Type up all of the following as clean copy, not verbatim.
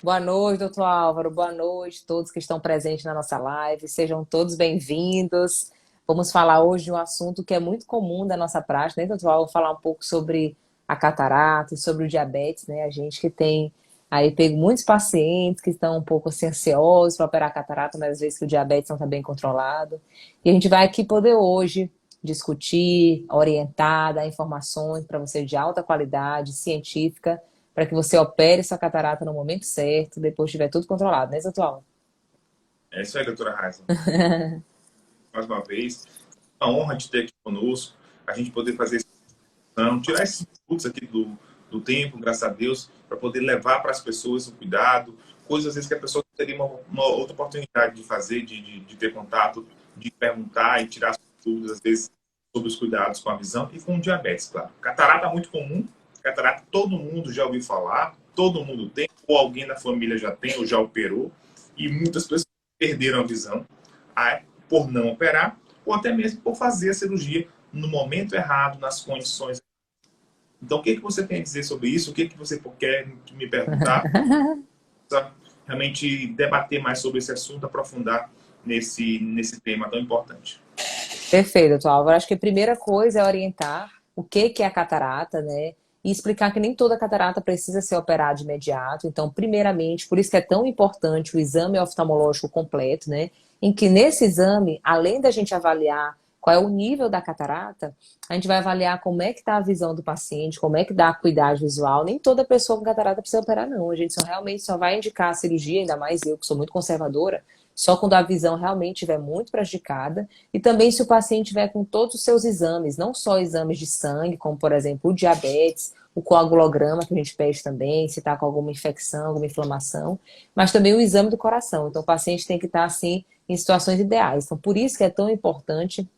Boa noite, doutor Álvaro. Boa noite a todos que estão presentes na nossa live. Sejam todos bem-vindos. Vamos falar hoje de um assunto que é muito comum da nossa prática, né, doutor Álvaro? Falar um pouco sobre a catarata e sobre o diabetes, né? A gente que tem aí pego muitos pacientes que estão um pouco assim, ansiosos para operar a catarata, mas às vezes que o diabetes não está bem controlado. E a gente vai aqui poder hoje discutir, orientar, dar informações para você de alta qualidade, científica, para que você opere sua catarata no momento certo, depois tiver tudo controlado, né, Zatual? É isso aí, doutora Raisa. Mais uma vez, uma honra de ter aqui conosco, a gente poder fazer essa discussão, tirar esses minutos aqui do tempo, graças a Deus, para poder levar para as pessoas o cuidado, coisas às vezes que a pessoa teria uma outra oportunidade de fazer, de ter contato, de perguntar e tirar suas dúvidas, às vezes, sobre os cuidados com a visão e com o diabetes, claro. Catarata é muito comum, catarata todo mundo já ouviu falar, todo mundo tem, ou alguém na família já tem, ou já operou, e muitas pessoas perderam a visão por não operar, ou até mesmo por fazer a cirurgia no momento errado, nas condições. Então, o que você tem a dizer sobre isso? O que você quer me perguntar? Para realmente debater mais sobre esse assunto, aprofundar nesse tema tão importante. Perfeito, doutor Álvaro. Acho que a primeira coisa é orientar o que é a catarata, né? E explicar que nem toda catarata precisa ser operada de imediato. Então, primeiramente, por isso que é tão importante o exame oftalmológico completo, né? Em que nesse exame, além da gente avaliar qual é o nível da catarata, a gente vai avaliar como é que está a visão do paciente, como é que dá a acuidade visual. Nem toda pessoa com catarata precisa operar, não. A gente realmente só vai indicar a cirurgia, ainda mais eu, que sou muito conservadora, só quando a visão realmente estiver muito prejudicada e também se o paciente tiver com todos os seus exames, não só exames de sangue, como por exemplo o diabetes, o coagulograma que a gente pede também, se está com alguma infecção, alguma inflamação, mas também o exame do coração. Então o paciente tem que estar assim em situações ideais. Então por isso que é tão importante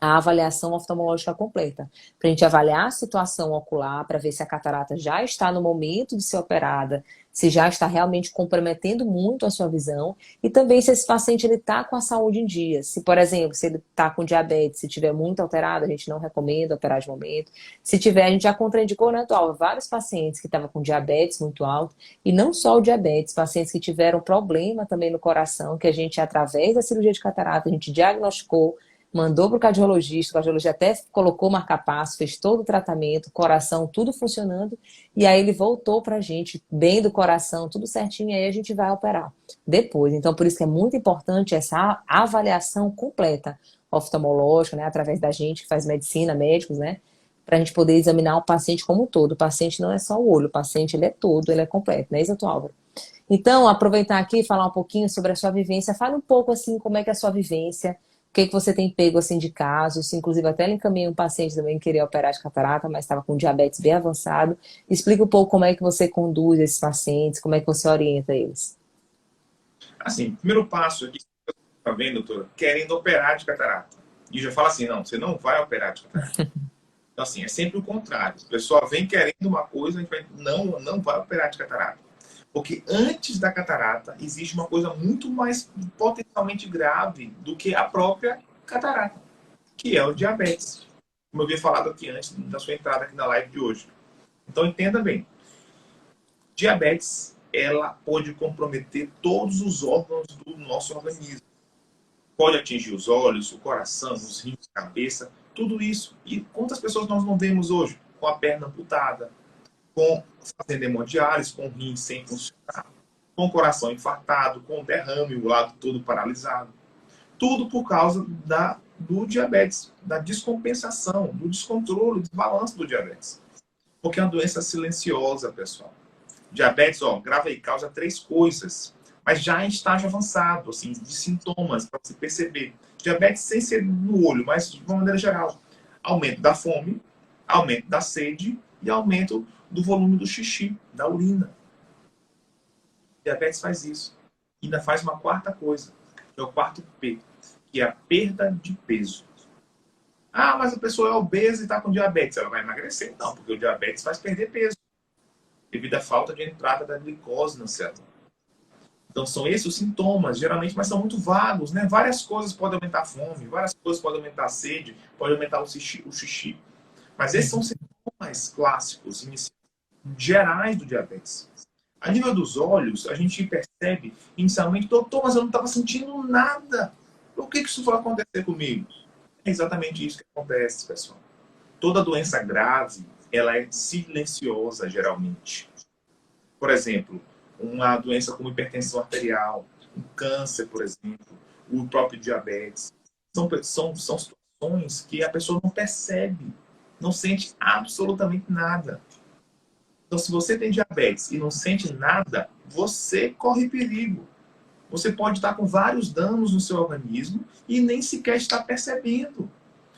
a avaliação oftalmológica completa, para a gente avaliar a situação ocular, para ver se a catarata já está no momento de ser operada, se já está realmente comprometendo muito a sua visão, e também se esse paciente está com a saúde em dia. Se, por exemplo, se ele está com diabetes, se tiver muito alterado, a gente não recomenda operar de momento. Se tiver, a gente já contraindicou, né, atual, vários pacientes que estavam com diabetes muito alto, e não só o diabetes, pacientes que tiveram problema também no coração, que a gente, através da cirurgia de catarata, a gente diagnosticou, mandou para o cardiologista até colocou marca-passo, fez todo o tratamento, coração, tudo funcionando, e aí ele voltou para a gente, bem do coração, tudo certinho, e aí a gente vai operar depois. Então, por isso que é muito importante essa avaliação completa oftalmológica, né, através da gente que faz medicina, médicos, né, para a gente poder examinar o paciente como um todo. O paciente não é só o olho, o paciente ele é todo, ele é completo, não é isso, doutor Álvaro? Então, aproveitar aqui e falar um pouquinho sobre a sua vivência. Fale um pouco assim, como é que é a sua vivência, o que que você tem pego assim de casos, inclusive até encaminhei um paciente também que queria operar de catarata, mas estava com diabetes bem avançado. Explica um pouco como é que você conduz esses pacientes, como é que você orienta eles. Assim, primeiro passo aqui, está vendo, doutora? Querendo operar de catarata. E já fala assim, não, você não vai operar de catarata. Então, assim, é sempre o contrário. A pessoa vem querendo uma coisa, a gente vai, não vai operar de catarata. Porque antes da catarata existe uma coisa muito mais potencialmente grave do que a própria catarata, que é o diabetes. Como eu havia falado aqui antes da sua entrada aqui na live de hoje. Então entenda bem, diabetes ela pode comprometer todos os órgãos do nosso organismo. Pode atingir os olhos, o coração, os rins, a cabeça, tudo isso. E quantas pessoas nós não vemos hoje com a perna amputada, com fazendo hemodiálise, com o rim sem funcionar, com o coração infartado, com o derrame, o lado todo paralisado. Tudo por causa do diabetes, da descompensação, do descontrole, do desbalanço do diabetes. Porque é uma doença silenciosa, pessoal. Diabetes, ó, grava aí, causa três coisas, mas já em estágio avançado, assim, de sintomas, para você perceber. Diabetes sem ser no olho, mas de uma maneira geral. Aumento da fome, aumento da sede e aumento do volume do xixi, da urina. Diabetes faz isso. E ainda faz uma quarta coisa, que é o quarto P, que é a perda de peso. Ah, mas a pessoa é obesa e está com diabetes. Ela vai emagrecer? Não, porque o diabetes faz perder peso, devido à falta de entrada da glicose na célula. Então são esses os sintomas, geralmente, mas são muito vagos, né? Várias coisas podem aumentar a fome, várias coisas podem aumentar a sede, pode aumentar o xixi. Mas esses são os sintomas clássicos, iniciais, gerais do diabetes. A nível dos olhos, a gente percebe inicialmente, doutor, mas eu não estava sentindo nada. O que isso vai acontecer comigo? É exatamente isso que acontece, pessoal. Toda doença grave, ela é silenciosa, geralmente. Por exemplo, uma doença como hipertensão arterial, um câncer, por exemplo, o próprio diabetes. São situações que a pessoa não percebe, não sente absolutamente nada. Então, se você tem diabetes e não sente nada, você corre perigo. Você pode estar com vários danos no seu organismo e nem sequer está percebendo.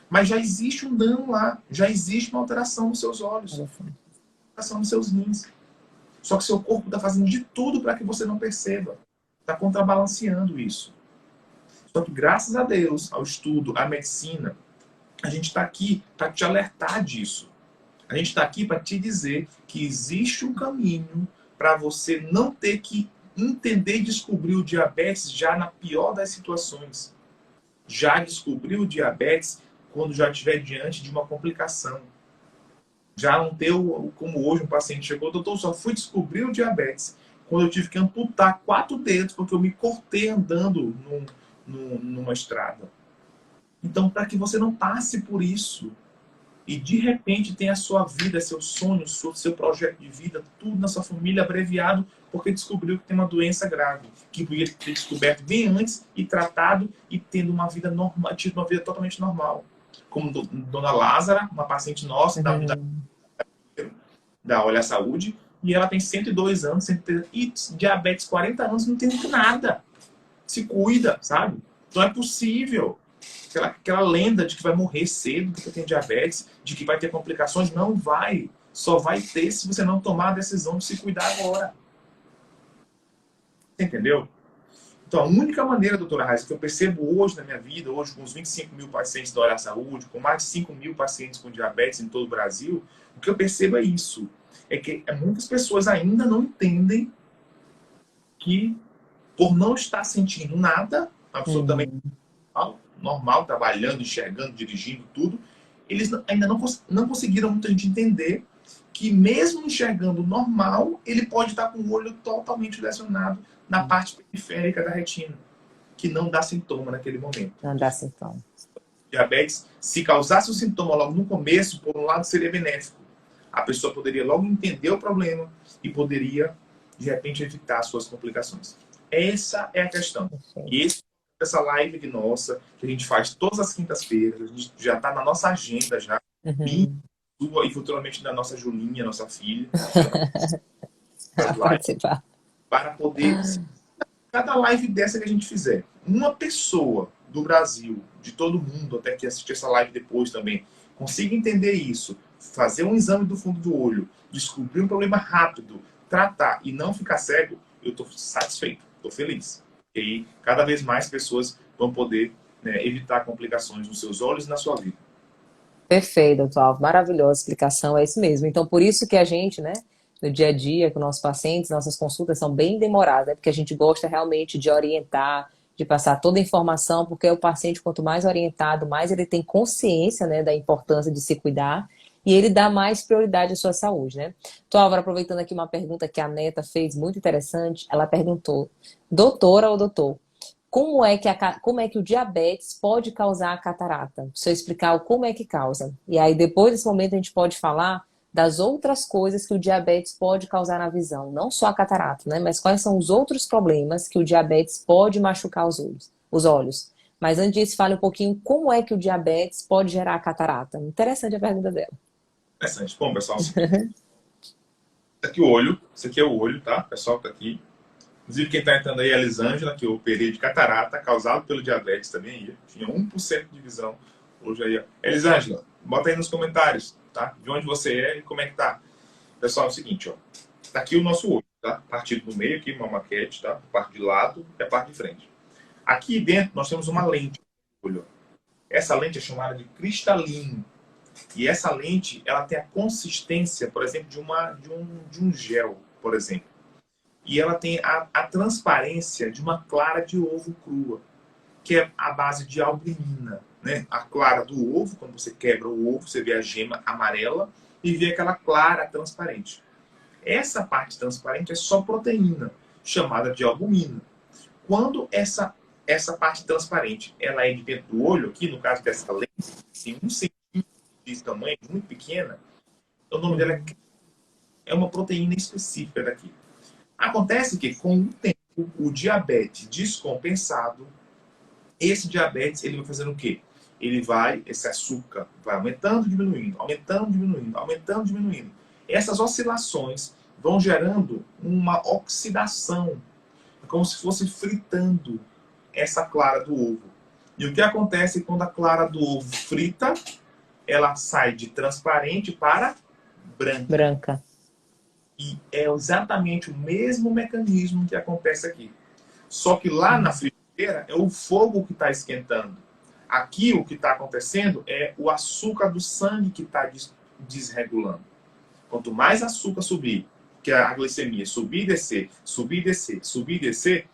Mas já existe um dano lá, já existe uma alteração nos seus olhos, alteração nos seus rins. Só que seu corpo está fazendo de tudo para que você não perceba. Está contrabalanceando isso. Só que graças a Deus, ao estudo, à medicina, a gente está aqui para te alertar disso. A gente está aqui para te dizer que existe um caminho para você não ter que entender e descobrir o diabetes já na pior das situações. Já descobrir o diabetes quando já estiver diante de uma complicação. Já não ter, como hoje um paciente chegou, doutor, só fui descobrir o diabetes quando eu tive que amputar 4 dedos porque eu me cortei andando numa estrada. Então, para que você não passe por isso e de repente tenha a sua vida, seu sonho, seu projeto de vida, tudo na sua família abreviado porque descobriu que tem uma doença grave, que podia ter descoberto bem antes e tratado e tendo uma vida normal, tido uma vida totalmente normal. Como Dona Lázara, uma paciente nossa da Olha Saúde, e ela tem 102 anos, 103, e diabetes 40 anos, não tem nada. Se cuida, sabe? Então é possível. Aquela lenda de que vai morrer cedo porque tem diabetes, de que vai ter complicações, não vai. Só vai ter se você não tomar a decisão de se cuidar agora. Você entendeu? Então, a única maneira, doutora Raiz, que eu percebo hoje na minha vida, hoje com os 25 mil pacientes da Olha Saúde, com mais de 5 mil pacientes com diabetes em todo o Brasil, o que eu percebo é isso. É que muitas pessoas ainda não entendem que, por não estar sentindo nada, absolutamente normal, trabalhando, enxergando, dirigindo, tudo, eles ainda não conseguiram muita gente entender que mesmo enxergando normal, ele pode estar com o olho totalmente lesionado na parte periférica da retina, que não dá sintoma naquele momento. Não dá sintoma. Diabetes, se causasse o sintoma logo no começo, por um lado seria benéfico. A pessoa poderia logo entender o problema e poderia, de repente, evitar suas complicações. Essa é a questão. E essa live de nossa, que a gente faz todas as quintas-feiras, a gente já está na nossa agenda já, minha, sua e futuramente da nossa Julinha, nossa filha, participar. Para poder, cada live dessa que a gente fizer, uma pessoa do Brasil, de todo mundo, até que assistir essa live depois também, consiga entender isso, fazer um exame do fundo do olho, descobrir um problema rápido, tratar e não ficar cego, eu estou satisfeito, estou feliz. E aí, cada vez mais pessoas vão poder, né, evitar complicações nos seus olhos e na sua vida. Perfeito, doutor Alvo. Maravilhosa explicação, é isso mesmo. Então, por isso que a gente, né, no dia a dia, com nossos pacientes, nossas consultas são bem demoradas, né, porque a gente gosta realmente de orientar, de passar toda a informação, porque o paciente, quanto mais orientado, mais ele tem consciência, né, da importância de se cuidar e ele dá mais prioridade à sua saúde, né? Doutor Álvaro, aproveitando aqui uma pergunta que a Neta fez, muito interessante, ela perguntou, doutora ou doutor, como é que o diabetes pode causar a catarata? Se eu explicar como é que causa. E aí, depois desse momento, a gente pode falar das outras coisas que o diabetes pode causar na visão. Não só a catarata, né? Mas quais são os outros problemas que o diabetes pode machucar os olhos. Mas antes disso, fale um pouquinho como é que o diabetes pode gerar a catarata. Interessante a pergunta dela. Interessante. Bom, pessoal, esse aqui é o olho. Esse aqui é o olho, tá? Pessoal que tá aqui. Inclusive, quem está entrando aí é a Elisângela, que eu operei de catarata, causado pelo diabetes também. Tinha 1% de visão. Hoje aí, ó. Elisângela, bota aí nos comentários, tá? De onde você é e como é que tá. Pessoal, é o seguinte, ó. Tá aqui o nosso olho, tá? Partido no meio aqui, uma maquete, tá? A parte de lado e a parte de frente. Aqui dentro nós temos uma lente no olho. Essa lente é chamada de cristalino. E essa lente, ela tem a consistência, por exemplo, de um gel, por exemplo. E ela tem a transparência de uma clara de ovo crua, que é a base de albumina, né? A clara do ovo, quando você quebra o ovo, você vê a gema amarela e vê aquela clara transparente. Essa parte transparente é só proteína, chamada de albumina. Quando essa parte transparente ela é de dentro do olho, aqui no caso dessa lente, tem 1 centímetro de tamanho, muito pequena, o nome dela é uma proteína específica daqui. Acontece que, com o tempo, o diabetes descompensado, esse diabetes, ele vai fazendo o quê? Esse açúcar vai aumentando, diminuindo, aumentando, diminuindo, aumentando, diminuindo. Essas oscilações vão gerando uma oxidação, como se fosse fritando essa clara do ovo. E o que acontece quando a clara do ovo frita, ela sai de transparente para branca. Branca. E é exatamente o mesmo mecanismo que acontece aqui. Só que lá na frigideira é o fogo que está esquentando. Aqui o que está acontecendo é o açúcar do sangue que está desregulando. Quanto mais açúcar subir, que a glicemia subir e descer, subir e descer, subir e descer,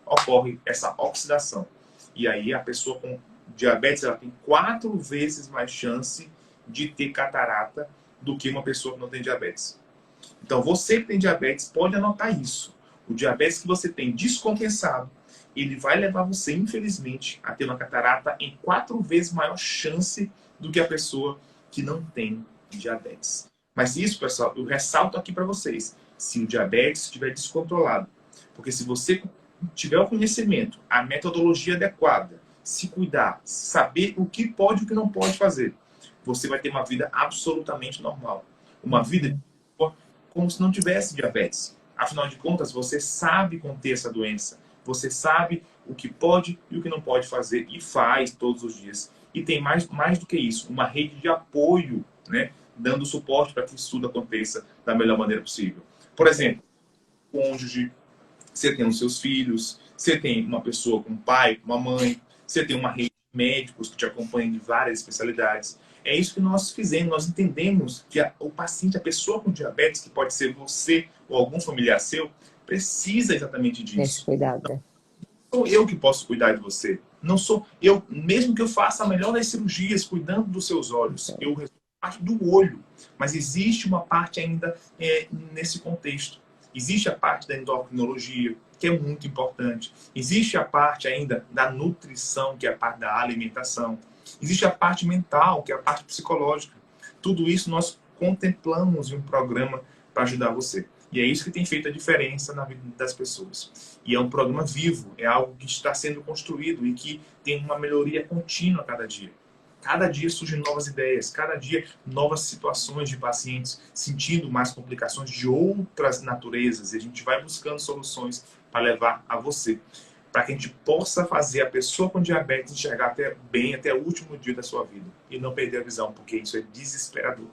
ocorre essa oxidação. E aí a pessoa com diabetes ela tem 4 vezes mais chance de ter catarata do que uma pessoa que não tem diabetes. Então você que tem diabetes pode anotar isso. O diabetes que você tem descompensado, ele vai levar você, infelizmente, a ter uma catarata em 4 vezes maior chance do que a pessoa que não tem diabetes. Mas isso, pessoal, eu ressalto aqui para vocês. Se o diabetes estiver descontrolado, porque se você tiver o conhecimento, a metodologia adequada, se cuidar, saber o que pode e o que não pode fazer, você vai ter uma vida absolutamente normal. Uma vida como se não tivesse diabetes. Afinal de contas, você sabe conter essa doença. Você sabe o que pode e o que não pode fazer e faz todos os dias. E tem mais do que isso, uma rede de apoio, né, dando suporte para que isso tudo aconteça da melhor maneira possível. Por exemplo, cônjuge, você tem os seus filhos, você tem uma pessoa com um pai, com uma mãe, você tem uma rede de médicos que te acompanham de várias especialidades. É isso que nós fizemos, nós entendemos que o paciente, a pessoa com diabetes, que pode ser você ou algum familiar seu, precisa exatamente disso. Esse cuidado. Não sou eu que posso cuidar de você. Não sou eu, mesmo que eu faça a melhor das cirurgias, cuidando dos seus olhos. Eu resolvo parte do olho. Mas existe uma parte ainda nesse contexto. Existe a parte da endocrinologia, que é muito importante. Existe a parte ainda da nutrição, que é a parte da alimentação. Existe a parte mental, que é a parte psicológica. Tudo isso nós contemplamos em um programa para ajudar você. E é isso que tem feito a diferença na vida das pessoas. E é um programa vivo, é algo que está sendo construído e que tem uma melhoria contínua a cada dia. Cada dia surgem novas ideias, cada dia novas situações de pacientes sentindo mais complicações de outras naturezas. E a gente vai buscando soluções para levar a você, para que a gente possa fazer a pessoa com diabetes enxergar até o último dia da sua vida e não perder a visão, porque isso é desesperador.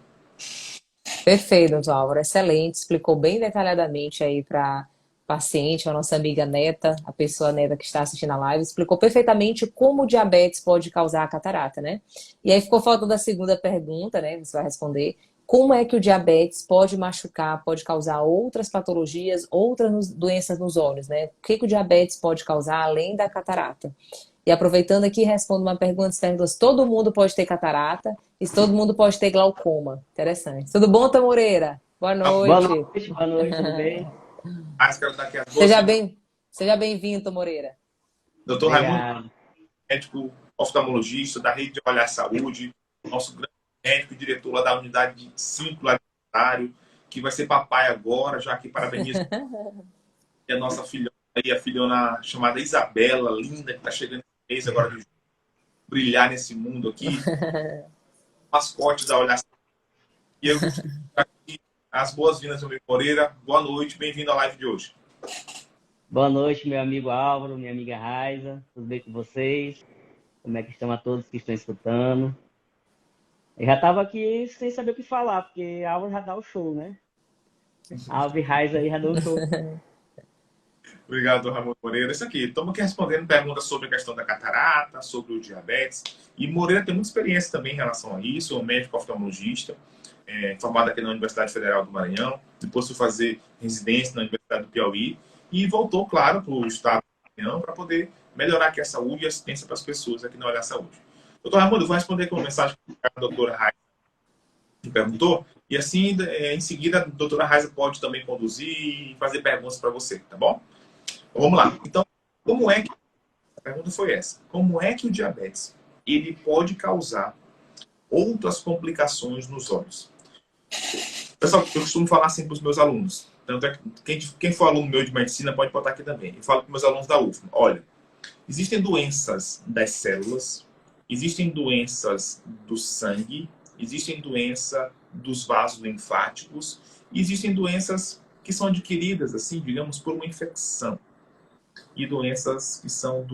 Perfeito, doutor Álvaro, excelente. Explicou bem detalhadamente aí para paciente, a nossa amiga Neta, a pessoa Neta que está assistindo a live, explicou perfeitamente como o diabetes pode causar a catarata, né? E aí ficou faltando a segunda pergunta, né? Você vai responder. Como é que o diabetes pode machucar, pode causar outras patologias, outras doenças nos olhos, né? O que o diabetes pode causar além da catarata? E aproveitando aqui, respondo uma pergunta, se perguntou se todo mundo pode ter catarata e se todo mundo pode ter glaucoma. Interessante. Tudo bom, Tamoreira? Boa noite. Boa noite, tudo bem? Seja bem-vindo, Tamoreira. Doutor Raimundo, médico oftalmologista da Rede de Olhar Saúde, nosso grande médico e diretor lá da unidade de 5 lá de Rosário, que vai ser papai agora, já que parabenizo a nossa filhona aí, a filhona chamada Isabela, linda, que está chegando esse mês agora de brilhar nesse mundo aqui. Mascote da Olhar Saúde. E eu aqui as boas-vindas, meu amigo Moreira. Boa noite, bem-vindo à live de hoje. Boa noite, meu amigo Álvaro, minha amiga Raiza. Tudo bem com vocês? Como é que estão a todos que estão escutando? Eu já estava aqui sem saber o que falar, porque Álvaro já dá o show, né? Álvaro e Raiza aí já deu o show. Obrigado, Ramon Moreira. Isso aqui, estamos aqui respondendo perguntas sobre a questão da catarata, sobre o diabetes. E Moreira tem muita experiência também em relação a isso, é um médico oftalmologista, formado aqui na Universidade Federal do Maranhão, depois foi fazer residência na Universidade do Piauí e voltou, claro, para o estado do Maranhão para poder melhorar aqui a saúde e a assistência para as pessoas aqui na Olhar Saúde. Doutor Raimundo, eu vou responder com uma mensagem que a doutora Raia me perguntou, E assim, em seguida, a doutora Raiza pode também conduzir e fazer perguntas para você, tá bom? Então, vamos lá. Então, como é que... A pergunta foi essa. Como é que o diabetes ele pode causar outras complicações nos olhos? Pessoal, eu costumo falar assim para os meus alunos. Tanto é que quem for aluno meu de medicina pode botar aqui também. Eu falo para meus alunos da UFMA. Olha, existem doenças das células, existem doenças do sangue, existem doenças dos vasos linfáticos, e existem doenças que são adquiridas, assim, digamos, por uma infecção. E doenças que são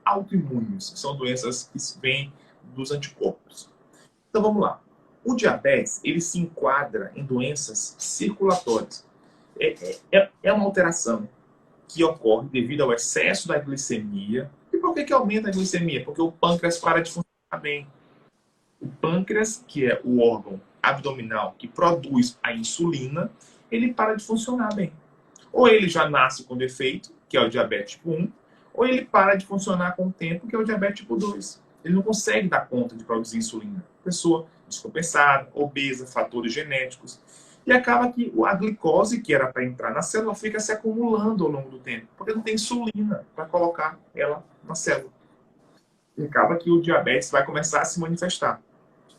autoimunes, que são doenças que vêm dos anticorpos. Então vamos lá. O diabetes, ele se enquadra em doenças circulatórias. É uma alteração que ocorre devido ao excesso da glicemia. E por que aumenta a glicemia? Porque o pâncreas para de funcionar bem. O pâncreas, que é o órgão abdominal que produz a insulina, ele para de funcionar bem. Ou ele já nasce com defeito, que é o diabetes tipo 1, ou ele para de funcionar com o tempo, que é o diabetes tipo 2. Ele não consegue dar conta de produzir insulina. Pessoa descompensada, obesa, fatores genéticos. E acaba que a glicose, que era para entrar na célula, fica se acumulando ao longo do tempo, porque não tem insulina para colocar ela na célula. E acaba que o diabetes vai começar a se manifestar.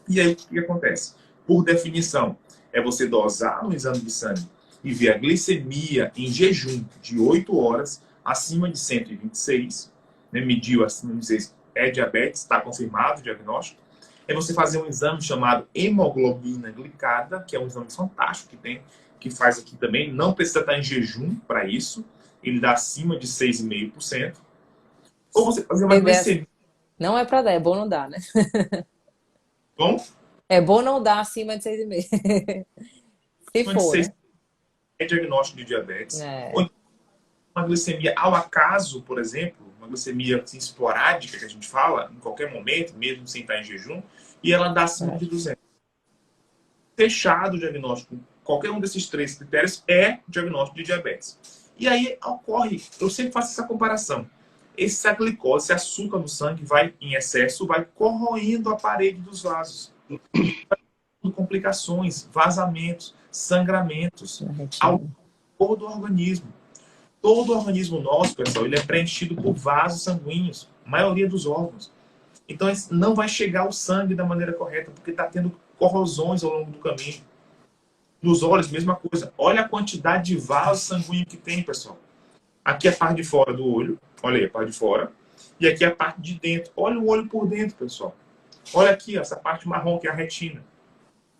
E aí, o que acontece? Por definição, é você dosar no exame de sangue e ver a glicemia em jejum de 8 horas acima de 126, né? Mediu acima de 126, é diabetes, está confirmado o diagnóstico. É você fazer um exame chamado hemoglobina glicada, que é um exame fantástico que tem, que faz aqui também, não precisa estar em jejum para isso, ele dá acima de 6,5%. Ou você fazer uma glicemia. Não é para dar, é bom não dar, né? Bom, É bom não dar acima de 6,5. Se acima de for, 6 né? é diagnóstico de diabetes. É. Ou uma glicemia ao acaso, por exemplo, uma glicemia assim, esporádica, que a gente fala, em qualquer momento, mesmo sem estar em jejum, e ela dá acima de 200. Fechado o diagnóstico, qualquer um desses 3 critérios é diagnóstico de diabetes. E aí ocorre, eu sempre faço essa comparação. Essa glicose, esse açúcar no sangue, vai em excesso, vai corroendo a parede dos vasos. Complicações, vazamentos, sangramentos ao todo o organismo. Todo o organismo nosso, pessoal, ele é preenchido por vasos sanguíneos, a maioria dos órgãos. Então, não vai chegar o sangue da maneira correta, porque está tendo corrosões ao longo do caminho. Nos olhos, mesma coisa. Olha a quantidade de vasos sanguíneos que tem, pessoal. Aqui é a parte de fora do olho. Olha aí, a parte de fora. E aqui é a parte de dentro. Olha o olho por dentro, pessoal. Olha aqui, essa parte marrom, que é a retina.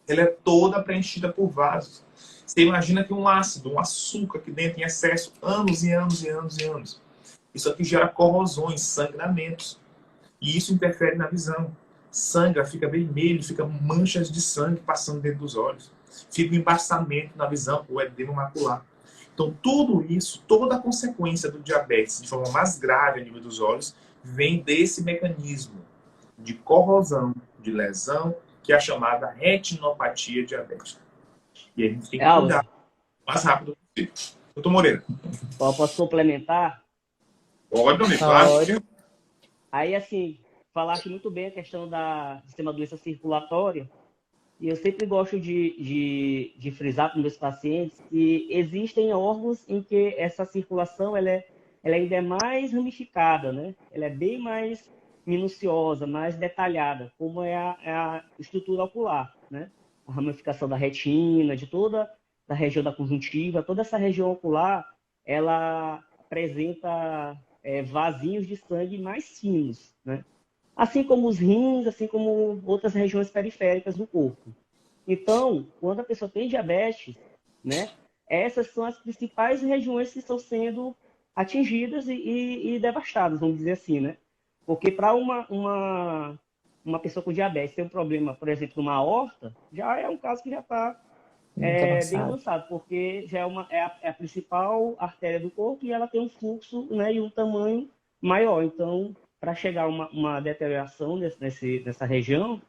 Ela é toda preenchida por vasos. Você imagina que um ácido, um açúcar aqui dentro em excesso, anos e anos e anos e anos. Isso aqui gera corrosões, sangramentos. E isso interfere na visão. Sangra, fica vermelho, fica manchas de sangue passando dentro dos olhos. Fica um embaçamento na visão, o edema macular. Então, tudo isso, toda a consequência do diabetes, de forma mais grave a nível dos olhos, vem desse mecanismo de corrosão, de lesão, que é a chamada retinopatia diabética. E a gente tem que cuidar o mais rápido possível. Doutor Moreira. Posso complementar? Pode, homem, claro. Aí, assim, falaste muito bem a questão de ser uma doença circulatória. E eu sempre gosto de frisar para os meus pacientes que existem órgãos em que essa circulação ela ainda é mais ramificada, né? Ela é bem mais minuciosa, mais detalhada, como é a estrutura ocular, né? A ramificação da retina, de toda a região da conjuntiva, toda essa região ocular, ela apresenta vasinhos de sangue mais finos, né? Assim como os rins, assim como outras regiões periféricas do corpo. Então, quando a pessoa tem diabetes, né, essas são as principais regiões que estão sendo atingidas e devastadas, vamos dizer assim, né? Porque para uma pessoa com diabetes ter um problema, por exemplo, numa aorta, já é um caso que já está bem avançado, porque já é a principal artéria do corpo e ela tem um fluxo, né, e um tamanho maior. Então, para chegar a uma deterioração nessa região,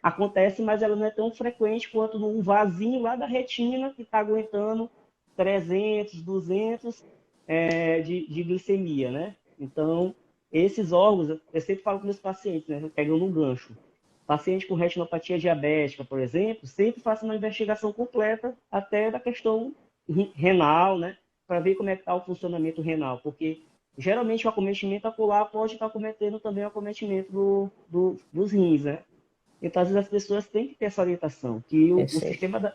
acontece, mas ela não é tão frequente quanto num vasinho lá da retina que está aguentando 300, 200 de glicemia, né? Então, esses órgãos, eu sempre falo com meus pacientes, né, pegando um gancho. paciente com retinopatia diabética, por exemplo, sempre faça uma investigação completa até da questão renal, né? Para ver como é que está o funcionamento renal, porque geralmente o acometimento acular pode estar cometendo também o acometimento dos rins, né? Então, às vezes, as pessoas têm que ter essa orientação, que o Perfeito. sistema,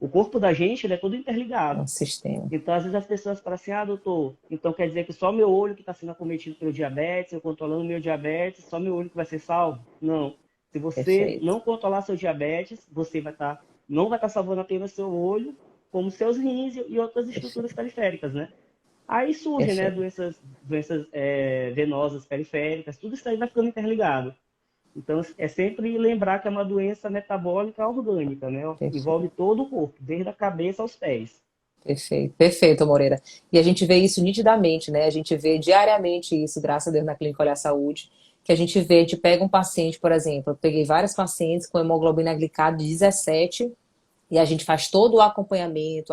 o corpo da gente, ele é todo É um interligado. sistema. Então, às vezes, as pessoas falam assim, doutor, então quer dizer que só meu olho que está sendo acometido pelo diabetes, eu controlando meu diabetes, só meu olho que vai ser salvo? Não. Se você Perfeito. não controlar seu diabetes, você não vai estar salvando apenas seu olho, como seus rins e outras estruturas Perfeito. periféricas, né? Aí surgem, né, Perfeito. doenças venosas periféricas, tudo isso aí vai ficando interligado. Então, é sempre lembrar que é uma doença metabólica orgânica, né? Perfeito. Envolve todo o corpo, desde a cabeça aos pés. Perfeito, perfeito, Moreira. E a gente vê isso nitidamente, né? A gente vê diariamente isso, graças a Deus, na Clínica Olhar Saúde, que a gente vê, a gente pega um paciente, por exemplo, eu peguei vários pacientes com hemoglobina glicada de 17 e a gente faz todo o acompanhamento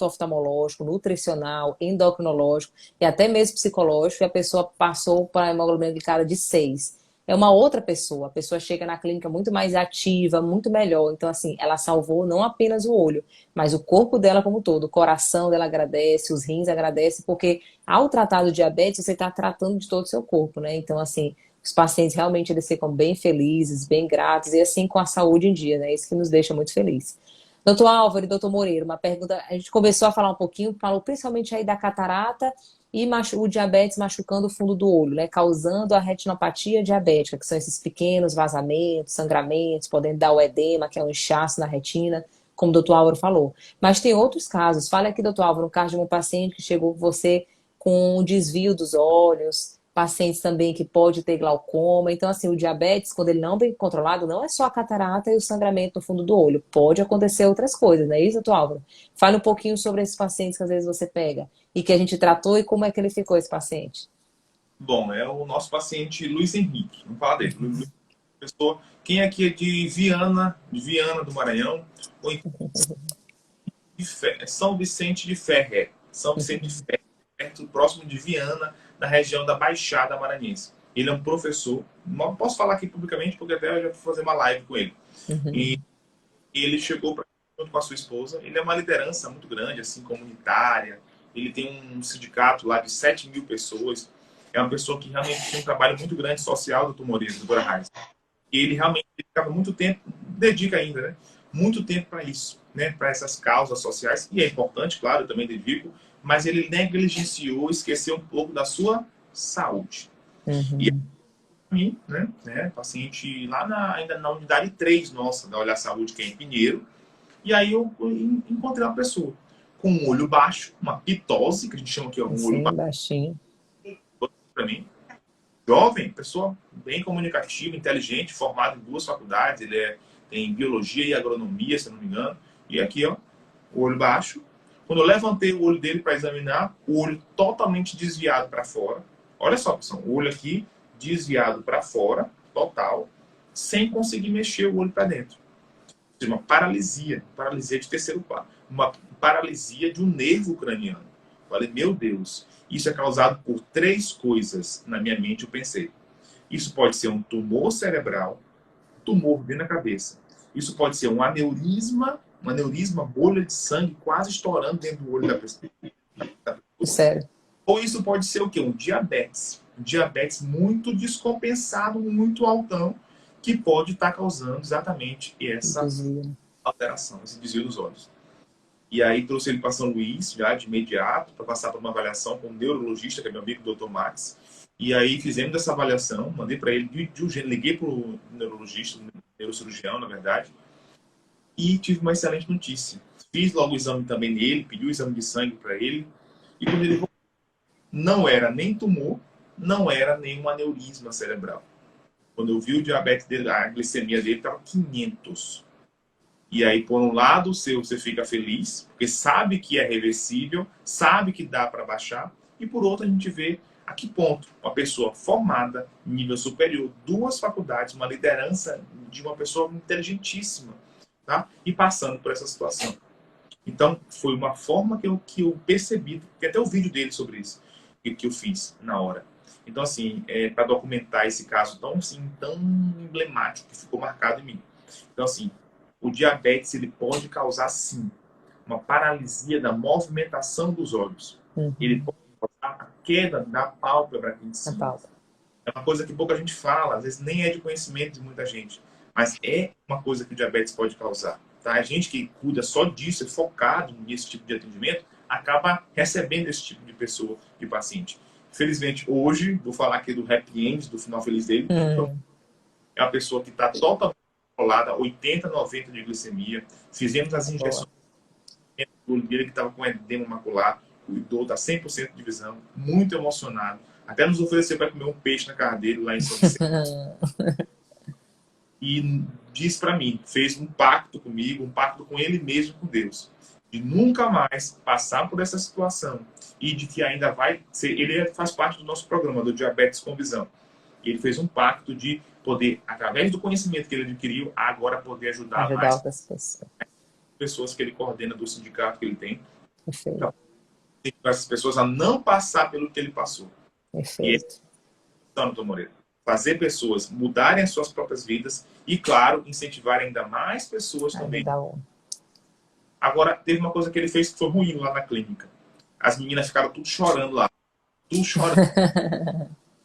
oftalmológico, nutricional, endocrinológico e até mesmo psicológico, e a pessoa passou para a hemoglobina glicada de 6. É uma outra pessoa, a pessoa chega na clínica muito mais ativa, muito melhor. Então, assim, ela salvou não apenas o olho, mas o corpo dela como um todo. O coração dela agradece, os rins agradecem, porque ao tratar do diabetes, você está tratando de todo o seu corpo, né? Então, assim, os pacientes realmente eles ficam bem felizes, bem gratos, e assim com a saúde em dia, né? Isso que nos deixa muito felizes. Doutor Álvaro e doutor Moreira, uma pergunta. A gente começou a falar um pouquinho, falou principalmente aí da catarata e o diabetes machucando o fundo do olho, né? Causando a retinopatia diabética, que são esses pequenos vazamentos, sangramentos, podendo dar o edema, que é um inchaço na retina, como o doutor Álvaro falou. Mas tem outros casos. Fala aqui, doutor Álvaro, um caso de um paciente que chegou com você com um desvio dos olhos, pacientes também que pode ter glaucoma. Então, assim, o diabetes, quando ele não bem controlado, não é só a catarata e o sangramento no fundo do olho. Pode acontecer outras coisas, não é isso, doutor Álvaro? Fale um pouquinho sobre esses pacientes que às vezes você pega e que a gente tratou e como é que ele ficou, esse paciente. Bom, é o nosso paciente Luiz Henrique. Vamos falar dele. Luiz, pessoa, quem aqui é de Viana do Maranhão, ou então São Vicente de Ferrer. São Vicente de Ferrer, perto, próximo de Viana, na região da Baixada Maranhense. Ele é um professor, não posso falar aqui publicamente, porque até eu já vou fazer uma live com ele. Uhum. E ele chegou junto com a sua esposa. Ele é uma liderança muito grande, assim, comunitária. Ele tem um sindicato lá de 7.000 pessoas. É uma pessoa que realmente tem um trabalho muito grande social, doutor Moreira, do Reis. E ele realmente dedicava muito tempo, dedica ainda, né? Muito tempo para isso, né? Para essas causas sociais. E é importante, claro, eu também dedico, mas ele negligenciou, esqueceu um pouco da sua saúde. E Uhum. mim, né, paciente lá ainda na unidade 3 nossa, da Olhar Saúde, que é em Pinheiro. E aí eu encontrei uma pessoa com um olho baixo, uma pitose, que a gente chama aqui, um olho Assim, baixo baixinho. para mim. Jovem, pessoa bem comunicativa, inteligente, formado em 2 faculdades. Ele tem biologia e agronomia, se não me engano. E aqui, ó, o olho baixo. Quando eu levantei o olho dele para examinar, o olho totalmente desviado para fora. Olha só, pessoal, o olho aqui desviado para fora, total, sem conseguir mexer o olho para dentro. Ou seja, uma paralisia de terceiro quadro, uma paralisia de um nervo craniano. Falei, meu Deus, isso é causado por 3 coisas na minha mente, eu pensei. Isso pode ser um tumor cerebral, tumor dentro da cabeça. Isso pode ser um aneurisma, bolha de sangue quase estourando dentro do olho da pessoa. Sério. Ou isso pode ser o quê? Um diabetes. Um diabetes muito descompensado, muito altão, que pode estar causando exatamente essa Desvio. alteração, esse desvio dos olhos. E aí trouxe ele para São Luís, já de imediato, para passar por uma avaliação com um neurologista, que é meu amigo, o Dr. Max. E aí fizemos essa avaliação, mandei para ele de urgência, liguei para o neurologista, neurocirurgião, na verdade, e tive uma excelente notícia. Fiz logo o exame também nele, pedi o exame de sangue para ele, e quando ele voltou, não era nem tumor, não era nem um aneurisma cerebral. Quando eu vi o diabetes dele, a glicemia dele estava 500. E aí, por um lado, você fica feliz, porque sabe que é reversível, sabe que dá para baixar. E por outro, a gente vê a que ponto uma pessoa formada, nível superior, 2 faculdades, uma liderança de uma pessoa inteligentíssima, tá? E passando por essa situação. Então, foi uma forma que eu percebi, tem até o vídeo dele sobre isso, que eu fiz na hora. Então, assim, para documentar esse caso tão, assim, tão emblemático que ficou marcado em mim. Então, assim, o diabetes ele pode causar, sim, uma paralisia da movimentação dos olhos. Ele Uhum. pode causar a queda da pálpebra aqui em Na cima. pauta. É uma coisa que pouca gente fala, às vezes nem é de conhecimento de muita gente, mas é uma coisa que o diabetes pode causar. Tá? A gente que cuida só disso, é focado nesse tipo de atendimento, acaba recebendo esse tipo de pessoa, de paciente. Felizmente, hoje, vou falar aqui do happy end, do final feliz dele, Hum. é uma pessoa que está totalmente controlada, 80, 90 de glicemia. Fizemos as Boa. injeções do dele que estava com edema macular, cuidou, está 100% de visão, muito emocionado. Até nos ofereceu para comer um peixe na casa dele, lá em São Vicente. E disse para mim, fez um pacto comigo, um pacto com ele mesmo, com Deus, de nunca mais passar por essa situação e de que ainda vai ser. Ele faz parte do nosso programa, do Diabetes com Visão. E ele fez um pacto de poder, através do conhecimento que ele adquiriu, agora poder ajudar Ajudar mais outras pessoas. pessoas que ele coordena do sindicato que ele tem. Perfeito. Então, essas pessoas a não passar pelo que ele passou. E esse Perfeito. é o Doutor Moreira. Fazer pessoas mudarem as suas próprias vidas e, claro, incentivar ainda mais pessoas também. Ajudar o. Agora, teve uma coisa que ele fez que foi ruim lá na clínica. As meninas ficaram tudo chorando lá. Tudo chorando.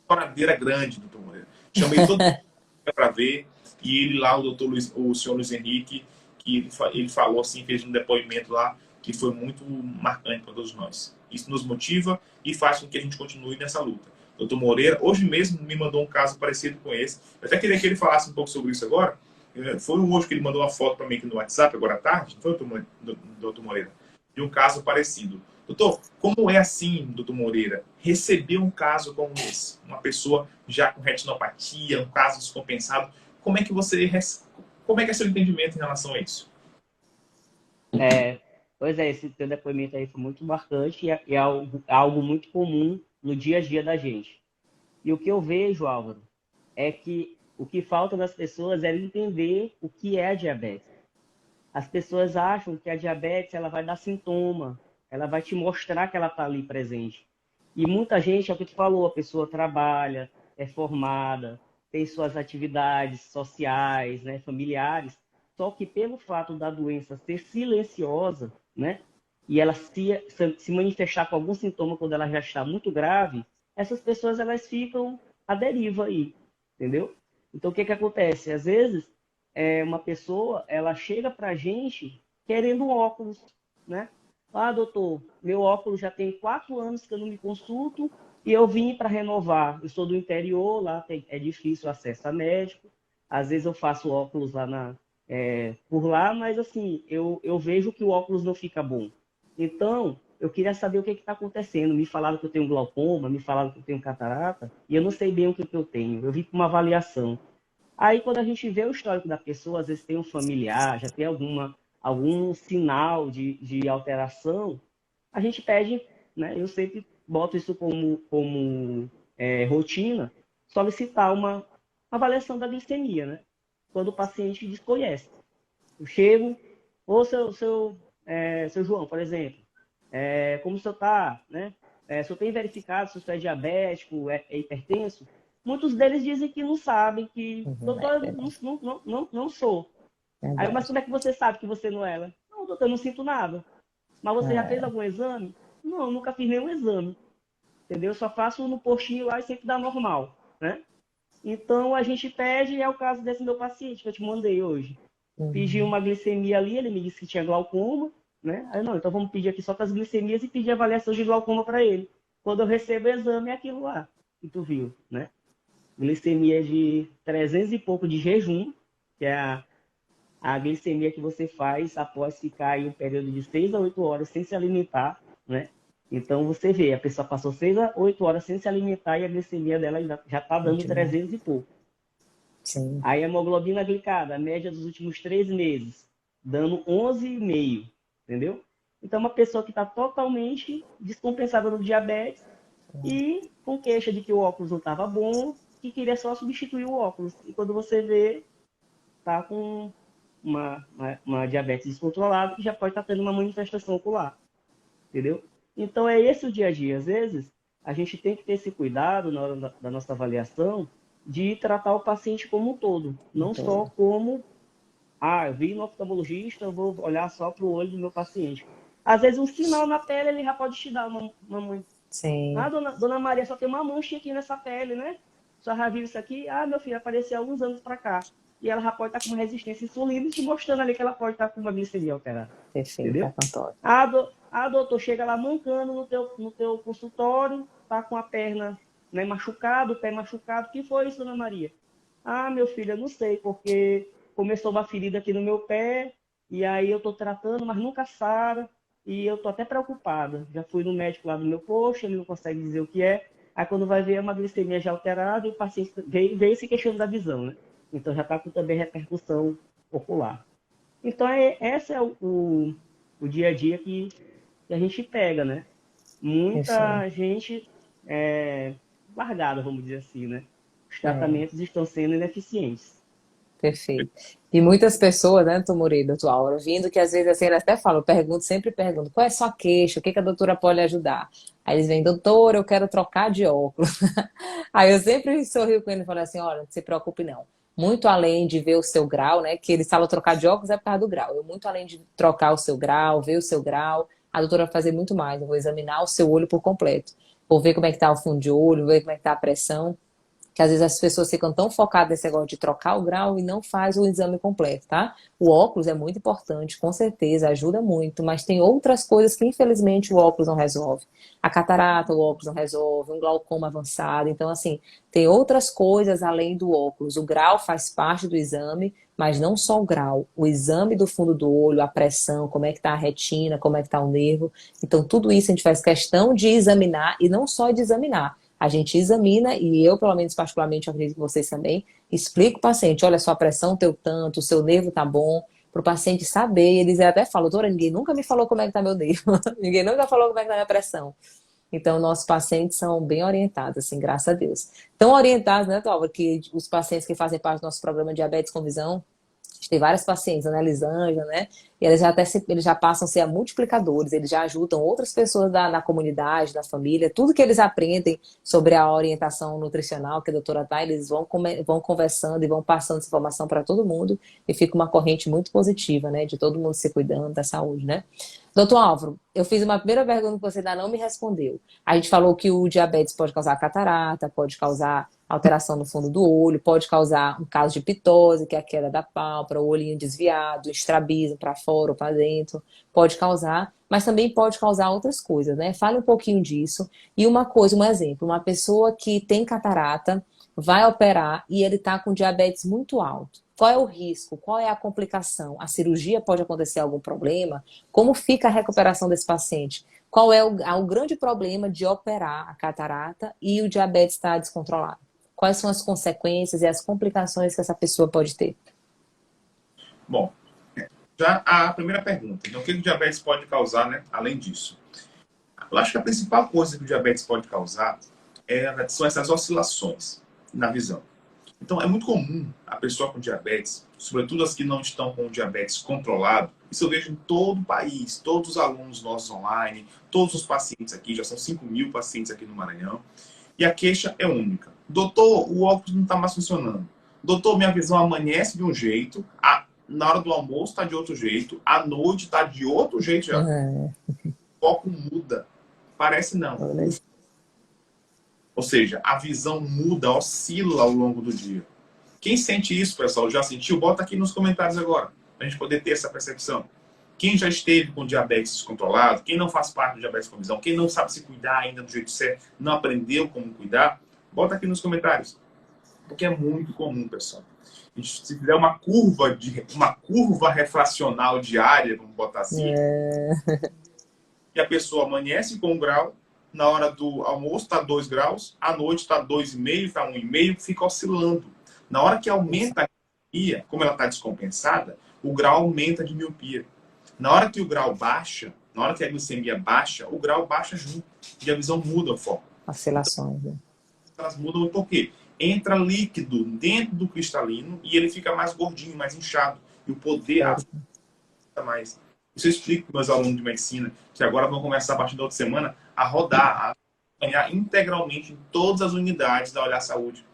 Choradeira grande, doutor Moreira. Chamei todo mundo para ver. E ele lá, o senhor Luiz Henrique, que ele falou assim, fez um depoimento lá que foi muito marcante para todos nós. Isso nos motiva e faz com que a gente continue nessa luta. Doutor Moreira, hoje mesmo me mandou um caso parecido com esse. Eu até queria que ele falasse um pouco sobre isso agora. Foi hoje que ele mandou uma foto para mim aqui no WhatsApp, agora à tarde, não foi, doutor Moreira? De um caso parecido. Doutor, como é assim, doutor Moreira, receber um caso como esse? Uma pessoa já com retinopatia, um caso descompensado. Como é que como é que é seu entendimento em relação a isso? Pois é, esse teu depoimento aí foi muito marcante e é algo muito comum no dia a dia da gente. E o que eu vejo, Álvaro, é que o que falta das pessoas é entender o que é a diabetes. As pessoas acham que a diabetes ela vai dar sintoma, ela vai te mostrar que ela está ali presente. E muita gente, é o que tu falou, a pessoa trabalha, é formada, tem suas atividades sociais, né, familiares, só que pelo fato da doença ser silenciosa, né, e ela se manifestar com algum sintoma quando ela já está muito grave, essas pessoas elas ficam à deriva aí, entendeu? Então o que que acontece? Às vezes uma pessoa ela chega para a gente querendo um óculos, né? Ah, doutor, meu óculos já tem 4 anos que eu não me consulto e eu vim para renovar. Eu sou do interior, lá é difícil o acesso a médico. Às vezes eu faço óculos lá por lá, mas assim, eu vejo que o óculos não fica bom. Então, eu queria saber o que está acontecendo. Me falaram que eu tenho glaucoma, me falaram que eu tenho catarata, e eu não sei bem o que eu tenho. Eu vim para uma avaliação. Aí, quando a gente vê o histórico da pessoa, às vezes tem um familiar, já tem algum sinal de alteração, a gente pede, né? Eu sempre boto isso como rotina, solicitar uma avaliação da glicemia, né? Quando o paciente desconhece. Eu chego, ou seu João, por exemplo, como o senhor está, né? Se o senhor tem verificado se o senhor é diabético, é hipertenso, muitos deles dizem que não sabem, que, Uhum. É doutor, verdade. não sou. Aí, mas Verdade. como é que você sabe que você não é? Ela, não, doutor, eu não sinto nada. Mas você já fez É, algum exame? Não, nunca fiz nenhum exame. Entendeu? Eu só faço no postinho lá e sempre dá normal, né? Então, a gente pede, e é o caso desse meu paciente que eu te mandei hoje. Pedi uhum. uma glicemia ali, ele me disse que tinha glaucoma, né? Aí, não, então vamos pedir aqui só com as glicemias e pedir avaliação de glaucoma para ele. Quando eu recebo o exame, é aquilo lá que tu viu, né? Glicemia de 300 e pouco de jejum, que é a glicemia que você faz após ficar aí um período de 6 a 8 horas sem se alimentar, né? Então você vê, a pessoa passou 6 a 8 horas sem se alimentar e a glicemia dela já está dando Muito bom. 300 e pouco. Sim. A hemoglobina glicada, a média dos últimos 3 meses, dando 11,5, entendeu? Então uma pessoa que está totalmente descompensada no diabetes e com queixa de que o óculos não estava bom, que queria só substituir o óculos. E quando você vê, tá com uma diabetes descontrolada que já pode estar tendo uma manifestação ocular, entendeu? Então é esse o dia a dia. Às vezes a gente tem que ter esse cuidado na hora da nossa avaliação de tratar o paciente como um todo, não só Todo. como, eu vi no oftalmologista, eu vou olhar só para o olho do meu paciente. Às vezes um sinal na pele ele já pode te dar, mamãe. Sim, Dona Maria, só tem uma mancha aqui nessa pele, né? Só já viu isso aqui? Meu filho, apareceu há alguns anos para cá. E ela já pode estar com uma resistência insulina, te mostrando ali que ela pode estar com uma glicemia alterada. perfeito, Entendeu? Marco Antônio. Doutor, chega lá mancando no teu consultório, tá com a perna, né, machucado, o pé machucado. O que foi isso, Dona Maria? Meu filho, eu não sei, porque começou uma ferida aqui no meu pé, e aí eu tô tratando, mas nunca sara, e eu tô até preocupada. Já fui no médico lá do meu posto, ele não consegue dizer o que é. Aí quando vai ver é uma glicemia já alterada, e o paciente veio se queixando da visão, né? Então já tá com também repercussão ocular. Então, esse é o dia a dia que a gente pega, né? Perfeito. Muita gente largada, vamos dizer assim, né? Os É. tratamentos estão sendo ineficientes. Perfeito. E muitas pessoas, né, doutor Murilo, doutor Aura, vindo que às vezes assim, elas até falam, eu pergunto, sempre pergunto, qual é a sua queixa? O que que a doutora pode ajudar? Aí eles vêm, doutor, eu quero trocar de óculos. Aí eu sempre sorrio com ele e falo assim, olha, não se preocupe não. Muito além de ver o seu grau, né, que eles falam trocar de óculos é por causa do grau. Eu muito além de trocar o seu grau, ver o seu grau, a doutora vai fazer muito mais. Eu vou examinar o seu olho por completo. Vou ver como é que tá o fundo de olho, ver como é que tá a pressão que às vezes as pessoas ficam tão focadas nesse negócio de trocar o grau e não faz o exame completo, tá? O óculos é muito importante, com certeza, ajuda muito, mas tem outras coisas que infelizmente o óculos não resolve. A catarata, o óculos não resolve, um glaucoma avançado, então assim, tem outras coisas além do óculos. O grau faz parte do exame, mas não só o grau, o exame do fundo do olho, a pressão, como é que tá a retina, como é que tá o nervo. Então tudo isso a gente faz questão de examinar e não só de examinar. A gente examina, e eu, pelo menos particularmente, eu acredito que vocês também, explico o paciente, olha, sua pressão teu tanto, o seu nervo tá bom, para o paciente saber, eles até falam, doutora, ninguém nunca me falou como é que tá meu nervo, ninguém nunca falou como é que tá minha pressão. Então, nossos pacientes são bem orientados, assim, graças a Deus. Tão orientados, né, Tova, que os pacientes que fazem parte do nosso programa Diabetes com Visão, a gente tem várias pacientes, Ana Elisângela, né? E eles já passam a ser multiplicadores, eles já ajudam outras pessoas na comunidade, da família, tudo que eles aprendem sobre a orientação nutricional que a doutora tá, eles vão conversando e vão passando essa informação para todo mundo e fica uma corrente muito positiva, né? De todo mundo se cuidando da saúde, né? Doutor Álvaro, eu fiz uma primeira pergunta que você ainda não me respondeu. A gente falou que o diabetes pode causar catarata, pode causar alteração no fundo do olho, pode causar um caso de pitose, que é a queda da pálpebra, o olhinho desviado, estrabismo para fora ou para dentro, pode causar, mas também pode causar outras coisas, né? Fale um pouquinho disso. E uma coisa, um exemplo, uma pessoa que tem catarata vai operar e ele está com diabetes muito alto. Qual é o risco? Qual é a complicação? A cirurgia pode acontecer algum problema? Como fica a recuperação desse paciente? Qual é o grande problema de operar a catarata e o diabetes estar descontrolado? Quais são as consequências e as complicações que essa pessoa pode ter? Bom, já a primeira pergunta. Então, o que o diabetes pode causar, né? Além disso. Eu acho que a principal coisa que o diabetes pode causar são essas oscilações na visão. Então, é muito comum a pessoa com diabetes, sobretudo as que não estão com o diabetes controlado, isso eu vejo em todo o país, todos os alunos nossos online, todos os pacientes aqui, já são 5.000 pacientes aqui no Maranhão, e a queixa é única. Doutor, o óculos não está mais funcionando. Doutor, minha visão amanhece de um jeito, na hora do almoço está de outro jeito, à noite está de outro jeito já. Uhum. O foco muda. Parece não. Ou seja, a visão muda, oscila ao longo do dia. Quem sente isso, pessoal, já sentiu? Bota aqui nos comentários agora, para a gente poder ter essa percepção. Quem já esteve com diabetes descontrolado, quem não faz parte do diabetes com visão, quem não sabe se cuidar ainda do jeito certo, não aprendeu como cuidar, bota aqui nos comentários. Porque é muito comum, pessoal. A gente, se fizer uma curva refracional diária, vamos botar assim, e a pessoa amanhece com 1 grau, na hora do almoço está 2 graus, à noite está 2,5, está 1,5, fica oscilando. Na hora que aumenta a miopia, como ela está descompensada, o grau aumenta de miopia. Na hora que o grau baixa, na hora que a glicemia baixa, o grau baixa junto e a visão muda o foco. Oscilações, né? Elas mudam por quê? Entra líquido dentro do cristalino e ele fica mais gordinho, mais inchado. E o poder afeta mais. Isso eu explico para meus alunos de medicina, que agora vão começar a partir da outra semana a rodar, acompanhar integralmente em todas as unidades da Olhar Saúde,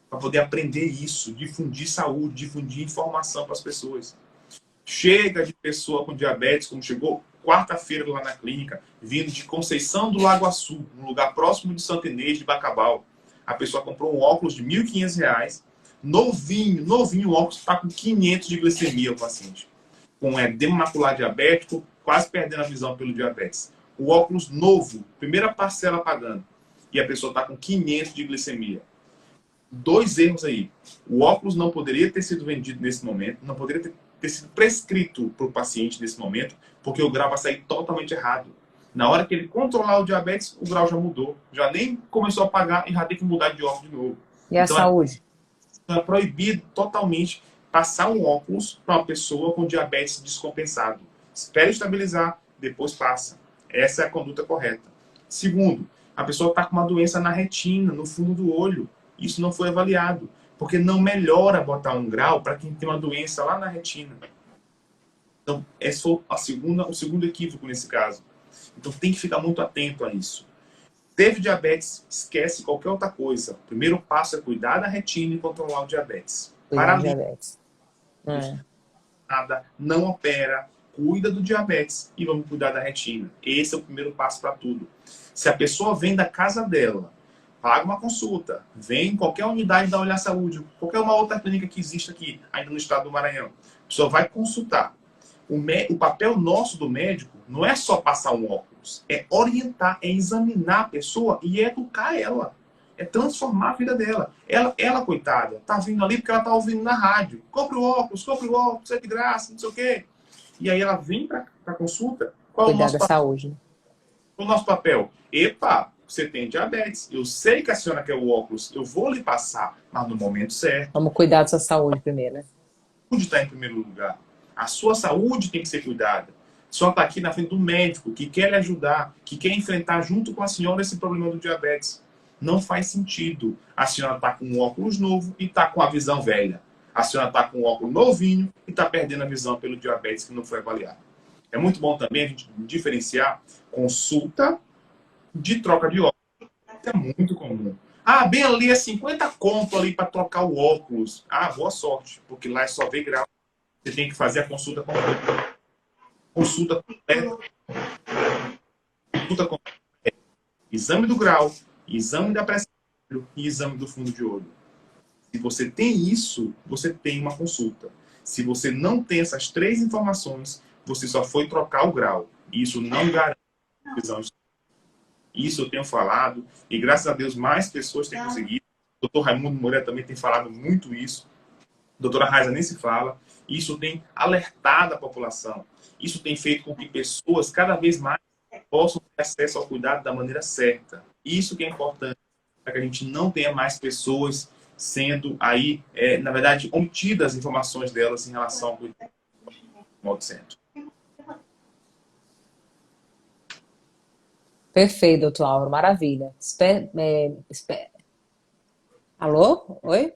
para poder aprender isso, difundir saúde, difundir informação para as pessoas. Chega de pessoa com diabetes, como chegou quarta-feira lá na clínica, vindo de Conceição do Lago Açu, um lugar próximo de Santa Inês de Bacabal. A pessoa comprou um óculos de R$ 1.500, novinho, novinho, o óculos está com 500 de glicemia o paciente. Com edema macular diabético, quase perdendo a visão pelo diabetes. O óculos novo, primeira parcela pagando. E a pessoa está com 500 de glicemia. Dois erros aí. O óculos não poderia ter sido vendido nesse momento, não poderia ter sido prescrito para o paciente nesse momento, porque o grau vai sair totalmente errado. Na hora que ele controlar o diabetes, o grau já mudou. Já nem começou a pagar e já tem que mudar de óculos de novo. E a saúde? É proibido totalmente passar um óculos para uma pessoa com diabetes descompensado. Espera estabilizar, depois passa. Essa é a conduta correta. Segundo, a pessoa está com uma doença na retina, no fundo do olho. Isso não foi avaliado, porque não melhora botar um grau para quem tem uma doença lá na retina. Então, esse foi o segundo equívoco nesse caso. Então, tem que ficar muito atento a isso. Teve diabetes, esquece qualquer outra coisa. O primeiro passo é cuidar da retina e controlar o diabetes. Cuidar do diabetes. Nada, não opera, cuida do diabetes e vamos cuidar da retina. Esse é o primeiro passo para tudo. Se a pessoa vem da casa dela, paga uma consulta, vem em qualquer unidade da Olhar Saúde, qualquer uma outra clínica que existe aqui, ainda no estado do Maranhão, a pessoa vai consultar. O papel nosso do médico não é só passar um óculos, é orientar, é examinar a pessoa e educar ela. É transformar a vida dela. Ela coitada, tá vindo ali porque ela tá ouvindo na rádio. Compre o óculos, é de graça, não sei o quê. E aí ela vem para a consulta. Qual é o Cuidar nosso da saúde. o nosso papel? Epa, você tem diabetes. Eu sei que a senhora quer o óculos. Eu vou lhe passar, mas no momento certo. Vamos cuidar da sua saúde primeiro, né? A saúde está em primeiro lugar. A sua saúde tem que ser cuidada. Só está aqui na frente do médico que quer lhe ajudar, que quer enfrentar junto com a senhora esse problema do diabetes. Não faz sentido. A senhora está com um óculos novo e está com a visão velha. A senhora está com um óculos novinho e está perdendo a visão pelo diabetes que não foi avaliado. É muito bom também a gente diferenciar consulta de troca de óculos. Isso é muito comum. Ah, bem ali é 50 conto ali para trocar o óculos. Ah, boa sorte, porque lá é só ver grau. Você tem que fazer a consulta completa. Consulta completa. Consulta completa. Exame do grau, exame da pressão e exame do fundo de olho. Se você tem isso, você tem uma consulta. Se você não tem essas três informações, você só foi trocar o grau. Isso não garante visão. Isso eu tenho falado, e graças a Deus mais pessoas têm conseguido. O doutor Raimundo Moreira também tem falado muito isso. A doutora Raiza nem se fala. Isso tem alertado a população. Isso tem feito com que pessoas cada vez mais possam ter acesso ao cuidado da maneira certa. Isso que é importante, para que a gente não tenha mais pessoas sendo aí, na verdade, omitidas as informações delas em relação ao cuidado do modo certo. Perfeito, doutor Álvaro, maravilha. Alô? Oi?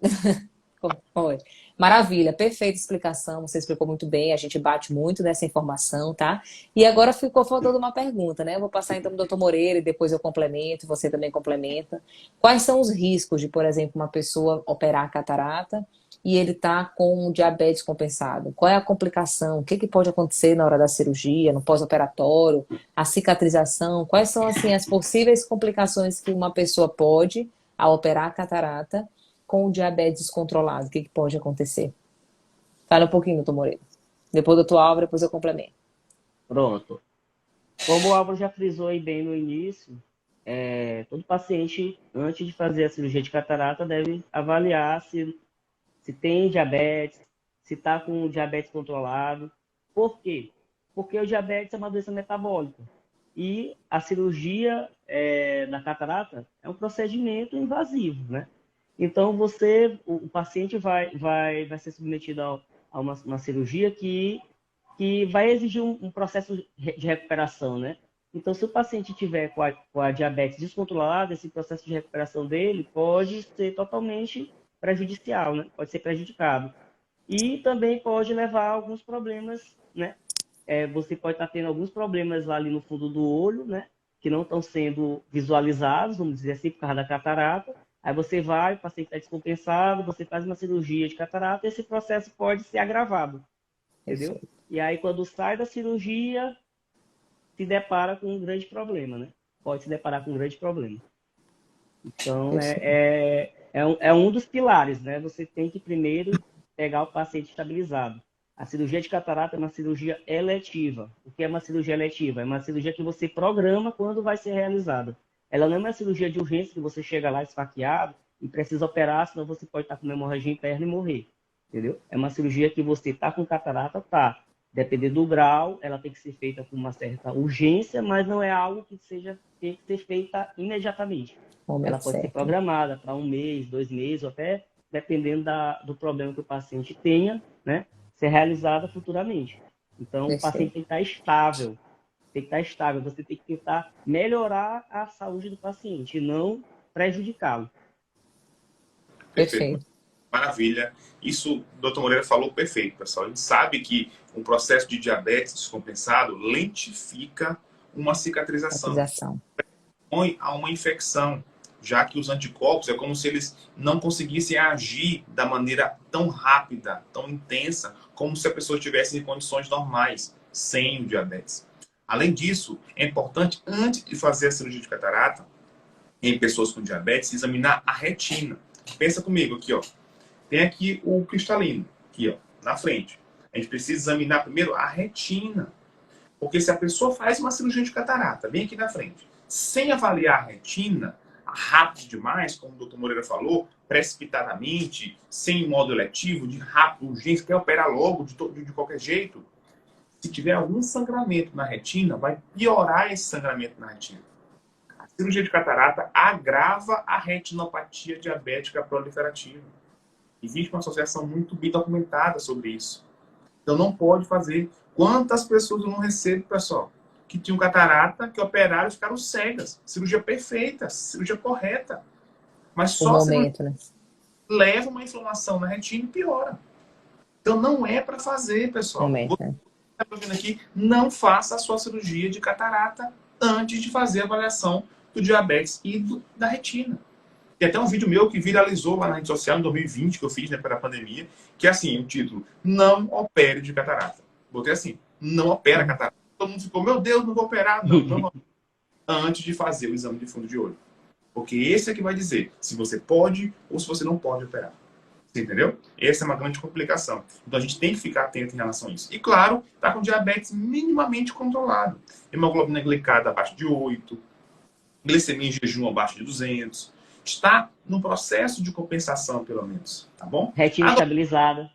Oi. Maravilha, perfeita explicação, você explicou muito bem, a gente bate muito nessa informação, tá? E agora ficou faltando uma pergunta, né? Eu vou passar então para o doutor Moreira e depois eu complemento, você também complementa. Quais são os riscos de, por exemplo, uma pessoa operar a catarata e ele tá com diabetes compensado? Qual é a complicação? O que que pode acontecer na hora da cirurgia, no pós-operatório, a cicatrização? Quais são, assim, as possíveis complicações que uma pessoa pode, ao operar a catarata, com o diabetes descontrolado? O que que pode acontecer? Fala um pouquinho, doutor Moreira. Depois do doutor Álvaro, depois eu complemento. Pronto. Como o Álvaro já frisou aí bem no início, todo paciente, antes de fazer a cirurgia de catarata, deve avaliar se tem diabetes, se está com diabetes controlado. Por quê? Porque o diabetes é uma doença metabólica. E a cirurgia da catarata é um procedimento invasivo, né? Então, o paciente vai ser submetido a uma cirurgia que vai exigir um processo de recuperação, né? Então, se o paciente tiver com a diabetes descontrolada, esse processo de recuperação dele pode ser totalmente prejudicial, né? Pode ser prejudicado. E também pode levar a alguns problemas, né? Você pode estar tendo alguns problemas lá ali no fundo do olho, né? que não estão sendo visualizados, vamos dizer assim, por causa da catarata. Aí você vai, o paciente está descompensado, você faz uma cirurgia de catarata, esse processo pode ser agravado, entendeu? Perfeito. E aí, quando sai da cirurgia, se depara com um grande problema, né? Pode se deparar com um grande problema. Então, Perfeito. é um dos pilares, né? Você tem que primeiro pegar o paciente estabilizado. A cirurgia de catarata é uma cirurgia eletiva. O que é uma cirurgia eletiva? É uma cirurgia que você programa quando vai ser realizada. Ela não é uma cirurgia de urgência que você chega lá esfaqueado e precisa operar, senão você pode estar com uma hemorragia interna e morrer. Entendeu? É uma cirurgia que você está com catarata, tá. Dependendo do grau, ela tem que ser feita com uma certa urgência, mas não é algo que tem que ser feita imediatamente. Ela Momento pode ser certo. programada para 1 mês, 2 meses, ou até dependendo do problema que o paciente tenha, né, ser realizada futuramente. Então, o paciente Perfeito. tem que estar estável. Tem que estar estável. Você tem que tentar melhorar a saúde do paciente e não prejudicá-lo. Perfeito. Perfeito. Maravilha. Isso o doutor Moreira falou perfeito, pessoal. A gente sabe que um processo de diabetes descompensado lentifica uma cicatrização, Cotização. põe a uma infecção, já que os anticorpos é como se eles não conseguissem agir da maneira tão rápida, tão intensa, como se a pessoa estivesse em condições normais, sem o diabetes. Além disso, é importante, antes de fazer a cirurgia de catarata, em pessoas com diabetes, examinar a retina. Pensa comigo aqui, ó. Tem aqui o cristalino, aqui, ó, na frente. A gente precisa examinar primeiro a retina. Porque se a pessoa faz uma cirurgia de catarata, bem aqui na frente, sem avaliar a retina, rápido demais, como o doutor Moreira falou, precipitadamente, sem modo eletivo, de rápido, urgência, quer operar logo, de qualquer jeito, se tiver algum sangramento na retina, vai piorar esse sangramento na retina. A cirurgia de catarata agrava a retinopatia diabética proliferativa. Existe uma associação muito bem documentada sobre isso. Então não pode fazer. Quantas pessoas eu não recebo, pessoal, que tinham catarata, que operaram e ficaram cegas. Cirurgia perfeita, cirurgia correta. Mas O só a cirurgia momento, né? leva uma inflamação na retina e piora. Então não é para fazer, pessoal. Momento, Você né? está vendo aqui, não faça a sua cirurgia de catarata antes de fazer a avaliação do diabetes e da retina. Tem até um vídeo meu que viralizou lá na rede social em 2020, que eu fiz, né, para a pandemia, que é assim, o título, não opere de catarata. Botei assim, não opera Hum. catarata. Todo mundo ficou, meu Deus, não vou operar. Não, não antes de fazer o exame de fundo de olho. Porque esse é que vai dizer se você pode ou se você não pode operar. Você entendeu? Essa é uma grande complicação. Então a gente tem que ficar atento em relação a isso. E claro, tá com diabetes minimamente controlado. Hemoglobina glicada abaixo de 8, glicemia em jejum abaixo de 200. Está no processo de compensação, pelo menos. Tá bom? Retina estabilizada.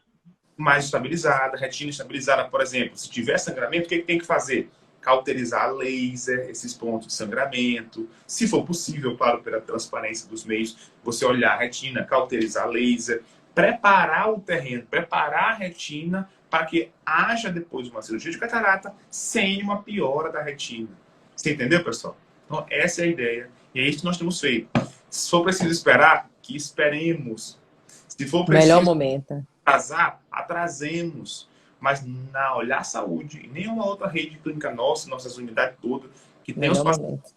Mais estabilizada, retina estabilizada, por exemplo. Se tiver sangramento, o que tem que fazer? Cauterizar a laser, esses pontos de sangramento. Se for possível, claro, pela transparência dos meios, você olhar a retina, cauterizar a laser, preparar o terreno, preparar a retina para que haja depois uma cirurgia de catarata sem uma piora da retina. Você entendeu, pessoal? Então, essa é a ideia. E é isso que nós temos feito. Se for preciso esperar, que esperemos. Se for Melhor preciso momento. atrasar, atrasemos. Mas na Olhar Saúde, e nenhuma outra rede clínica nossa, nossas unidades todas, que tem os Melhor pacientes, momento.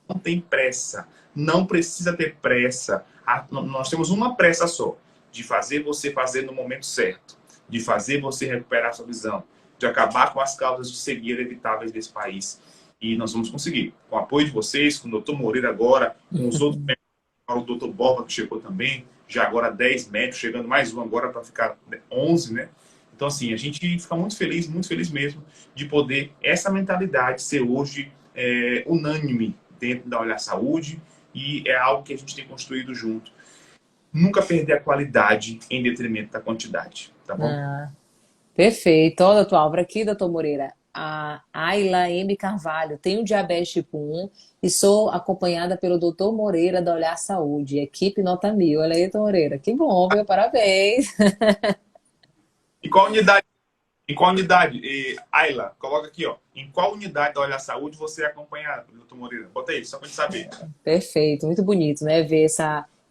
não tem pressa. Não precisa ter pressa. Nós temos uma pressa só, de fazer você fazer no momento certo, de fazer você recuperar sua visão, de acabar com as causas de cegueira evitáveis desse país. E nós vamos conseguir. Com o apoio de vocês, com o doutor Moreira agora, com os outros médicos, o doutor Borba, que chegou também, já agora 10 médicos, chegando mais um agora para ficar 11, né? Então, assim, a gente fica muito feliz mesmo, de poder essa mentalidade ser hoje unânime dentro da Olhar Saúde, e é algo que a gente tem construído junto. Nunca perder a qualidade em detrimento da quantidade, tá bom? Ah, perfeito. Ó, doutor Álvaro, aqui, doutor Moreira. A Ayla M. Carvalho, tenho diabetes tipo 1 e sou acompanhada pelo doutor Moreira da Olhar Saúde, equipe nota 1000. Olha aí, doutor Moreira, que bom, viu? Parabéns. Em qual unidade? Em qual unidade? Ayla, coloca aqui, ó. Em qual unidade da Olhar Saúde você é acompanhado, doutor Moreira? Bota aí, só pra gente saber. Perfeito, muito bonito, né? Ver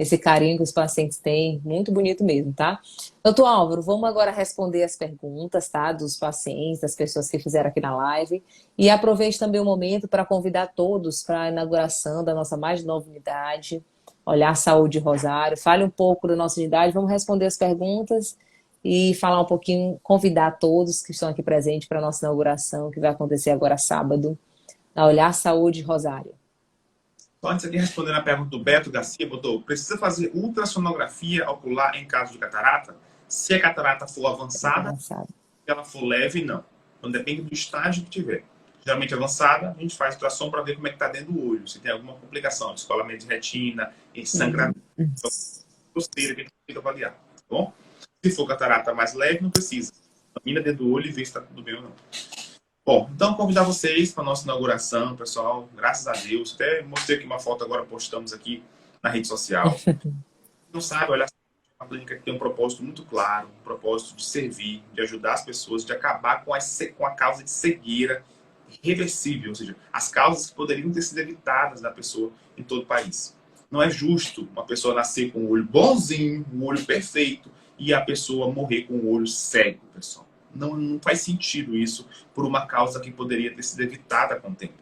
esse carinho que os pacientes têm, muito bonito mesmo, tá? Doutor Álvaro, vamos agora responder as perguntas, tá? Dos pacientes, das pessoas que fizeram aqui na live. E aproveite também o momento para convidar todos para a inauguração da nossa mais nova unidade, Olhar Saúde Rosário. Fale um pouco da nossa unidade, vamos responder as perguntas e falar um pouquinho, convidar todos que estão aqui presentes para a nossa inauguração, que vai acontecer agora sábado, na Olhar Saúde Rosário. Só antes aqui respondendo a pergunta do Beto Garcia, botou, precisa fazer ultrassonografia ocular em caso de catarata? Se a catarata for avançada, se ela for leve, não. Então depende do estágio que tiver. Geralmente avançada, a gente faz ultrassom para ver como é que está dentro do olho, se tem alguma complicação, descolamento de retina, sangramento, coceira que a gente tem que avaliar, tá bom? Se for catarata mais leve, não precisa. Examina dentro do olho e vê se está tudo bem ou não. Bom, então convidar vocês para a nossa inauguração, pessoal. Graças a Deus. Até mostrei aqui uma foto agora, postamos aqui na rede social. Não sabe, olha, uma clínica que tem um propósito muito claro, um propósito de servir, de ajudar as pessoas, de acabar com a causa de cegueira irreversível, ou seja, as causas que poderiam ter sido evitadas da pessoa em todo o país. Não é justo uma pessoa nascer com o olho bonzinho, um olho perfeito, e a pessoa morrer com o olho cego, pessoal. Não faz sentido isso por uma causa que poderia ter sido evitada com o tempo.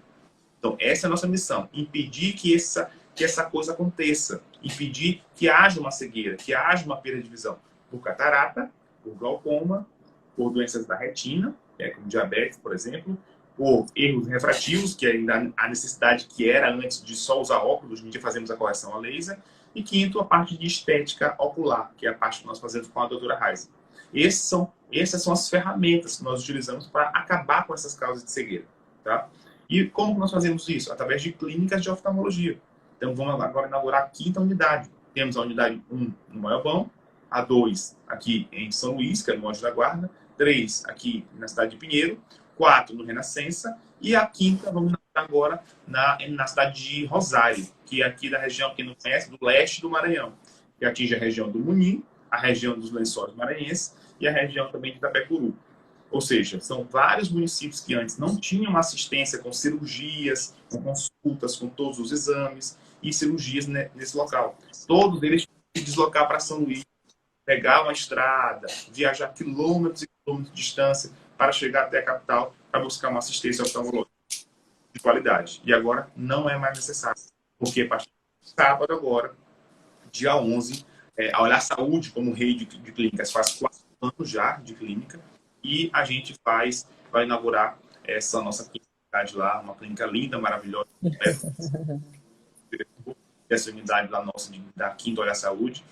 Então, essa é a nossa missão. Impedir que essa coisa aconteça. Impedir que haja uma cegueira, que haja uma perda de visão. Por catarata, por glaucoma, por doenças da retina, como diabetes, por exemplo, por erros refrativos, que ainda a necessidade que era antes de só usar óculos, hoje em dia fazemos a correção a laser. E quinto, a parte de estética ocular, que é a parte que nós fazemos com a doutora Raiza. Essas são as ferramentas que nós utilizamos para acabar com essas causas de cegueira. Tá? E como nós fazemos isso? Através de clínicas de oftalmologia. Então, vamos agora inaugurar a quinta unidade. Temos a unidade 1 no Moelbão, a 2 aqui em São Luís, que é no Anjo da Guarda, 3 aqui na cidade de Pinheiro, 4 no Renascença, e a quinta vamos agora na cidade de Rosário, que é aqui da região, quem não conhece, do leste do Maranhão, que atinge a região do Munim, a região dos Lençóis Maranhenses e a região também de Itapecuru. Ou seja, são vários municípios que antes não tinham assistência com cirurgias, com consultas, com todos os exames e cirurgias nesse local. Todos eles tinham que se deslocar para São Luís, pegar uma estrada, viajar quilômetros e quilômetros de distância para chegar até a capital para buscar uma assistência oftalmológica de qualidade. E agora não é mais necessário, porque a partir de sábado agora, dia 11, a Olhar Saúde, como rede de clínicas, faz 4 anos já de clínica, e a gente vai inaugurar essa nossa unidade lá, uma clínica linda, maravilhosa, essa unidade lá nossa, da Quinta Olhar Saúde,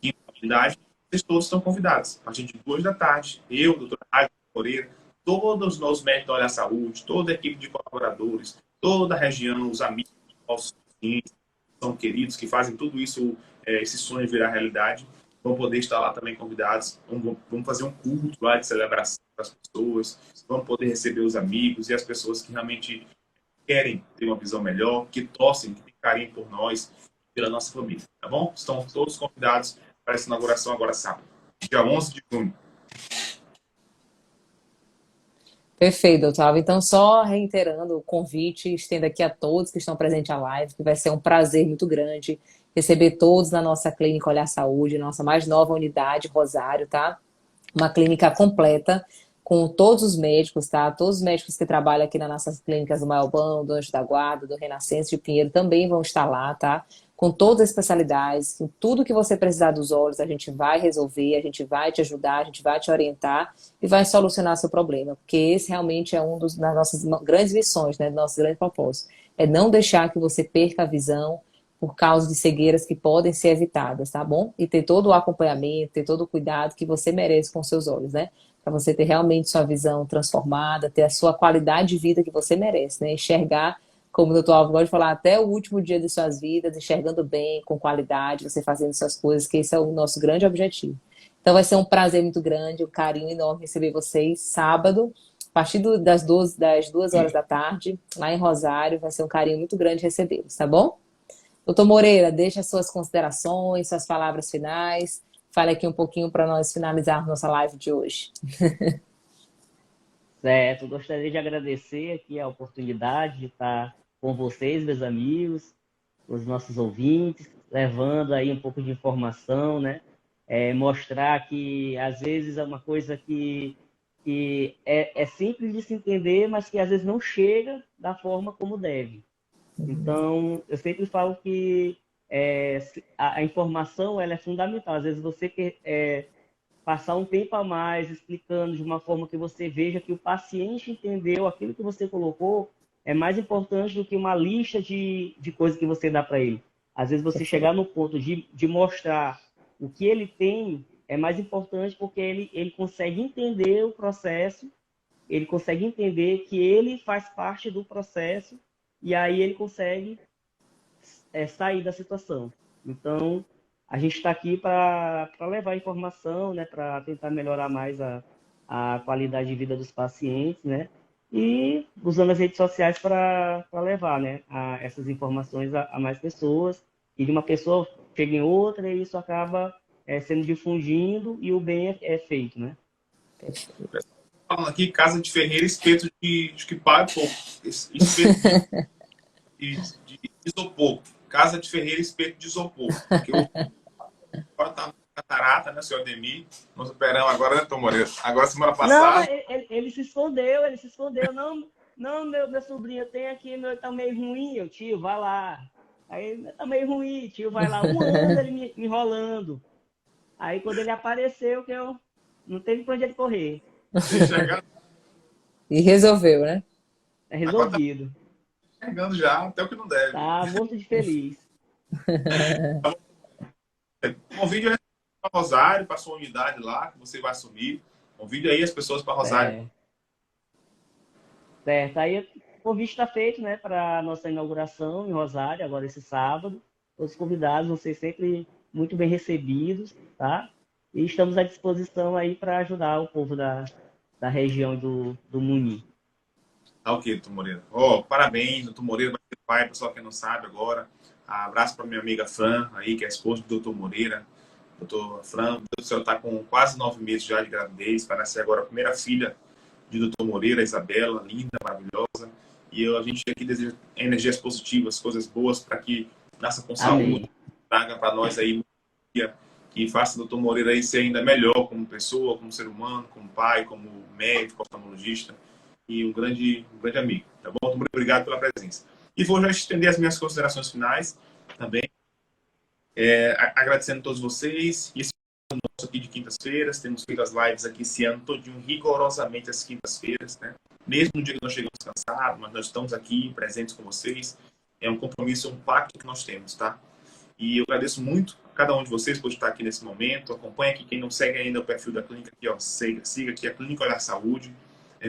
quinta unidade, vocês todos estão convidados. A partir de 2 da tarde, eu, doutor Rádio Moreira, todos nós médicos da Olhar Saúde, toda a equipe de colaboradores, toda a região, os amigos, nossos clientes, são queridos, que fazem tudo isso, esse sonho virar realidade, vão poder estar lá também convidados. Vamos fazer um culto lá de celebração para as pessoas, vamos poder receber os amigos e as pessoas que realmente querem ter uma visão melhor, que torcem, que têm carinho por nós, pela nossa família, tá bom? Estão todos convidados para essa inauguração agora sábado, dia 11 de junho. Perfeito, doutor. Então, só reiterando o convite, estendo aqui a todos que estão presentes à live, que vai ser um prazer muito grande receber todos na nossa clínica Olhar Saúde, nossa mais nova unidade, Rosário, tá? Uma clínica completa, com todos os médicos, tá? Todos os médicos que trabalham aqui nas nossas clínicas do Maelbão, do Anjo da Guarda, do Renascença de Pinheiro também vão estar lá, tá? Com todas as especialidades, com tudo que você precisar dos olhos, a gente vai resolver, a gente vai te ajudar, a gente vai te orientar e vai solucionar seu problema, porque esse realmente é das nossas grandes missões, né? Do nosso grande propósito. É não deixar que você perca a visão por causa de cegueiras que podem ser evitadas, tá bom? E ter todo o acompanhamento, ter todo o cuidado que você merece com seus olhos, né? Para você ter realmente sua visão transformada, ter a sua qualidade de vida que você merece, né? Enxergar, como o doutor Alves gosta de falar, até o último dia de suas vidas, enxergando bem, com qualidade, você fazendo suas coisas, que esse é o nosso grande objetivo. Então vai ser um prazer muito grande, um carinho enorme receber vocês sábado, a partir das 2 horas da tarde, lá em Rosário, vai ser um carinho muito grande recebê-los, tá bom? Doutor Moreira, deixa as suas considerações, suas palavras finais. Fale aqui um pouquinho para nós finalizarmos nossa live de hoje. Certo, gostaria de agradecer aqui a oportunidade de estar com vocês, meus amigos, os nossos ouvintes, levando aí um pouco de informação, né? Mostrar que às vezes é uma coisa que é simples de se entender, mas que às vezes não chega da forma como deve. Então, eu sempre falo que a informação ela é fundamental. Às vezes você quer passar um tempo a mais explicando de uma forma que você veja que o paciente entendeu aquilo que você colocou, é mais importante do que uma lista de coisas que você dá para ele. Às vezes você chegar no ponto de mostrar o que ele tem é mais importante porque ele consegue entender o processo, ele consegue entender que ele faz parte do processo e aí ele consegue sair da situação. Então, a gente está aqui para levar informação, né, para tentar melhorar mais a qualidade de vida dos pacientes, né, e usando as redes sociais para levar, né, essas informações a mais pessoas. E de uma pessoa chega em outra e isso acaba sendo difundindo e o bem é feito, né? Falando aqui, casa de ferreiro, espeto de que paga pouco. Espeto de isopor. Casa de ferreiro, espeto de isopor. Porque agora tá na catarata, né, senhor Ademir? Nós operamos agora, né, doutor Moreira? Agora, semana Não, passada. ele se escondeu, ele se escondeu. Não, não, meu sobrinho tem aqui, meu tá meio ruim, eu, tio, vai lá. Aí, tá meio ruim, tio, vai lá. Um ano ele me enrolando. Aí, quando ele apareceu, que eu não teve pra onde ele correr. Enxergando, E resolveu, né? É agora tá resolvido. enxergando já, até o que não deve. Tá morto de feliz. Convide a para Rosário, para sua unidade lá, que você vai assumir. Convide aí as pessoas para Rosário. É, certo. Aí, o convite está feito, né, para a nossa inauguração em Rosário, agora esse sábado. Todos os convidados vão ser sempre muito bem recebidos, tá? E estamos à disposição aí para ajudar o povo da região do Muni. Tá ok, doutor Moreira. Ó, parabéns, doutor Moreira, vai ser pai, pessoal que não sabe agora. Abraço para minha amiga Fran, aí, que é a esposa do doutor Moreira. Doutor Fran, o senhor está com quase 9 meses já de gravidez, vai nascer agora a primeira filha de doutor Moreira, Isabela, linda, maravilhosa. E a gente aqui deseja energias positivas, coisas boas, para que nasça com saúde, Amém. traga para nós aí que faça o doutor Moreira aí ser ainda melhor como pessoa, como ser humano, como pai, como médico, oftalmologista e um grande amigo. Tá bom? Muito obrigado pela presença. E vou já estender as minhas considerações finais também, agradecendo a todos vocês. E esse ano nosso aqui de quintas-feiras, temos feito as lives aqui esse ano todinho, rigorosamente às quintas-feiras, né? Mesmo no dia que nós chegamos cansados, mas nós estamos aqui presentes com vocês. É um compromisso, um pacto que nós temos, tá? E eu agradeço muito a cada um de vocês por estar aqui nesse momento. Acompanhe aqui, quem não segue ainda o perfil da clínica aqui, ó, siga aqui a Clínica Olhar Saúde.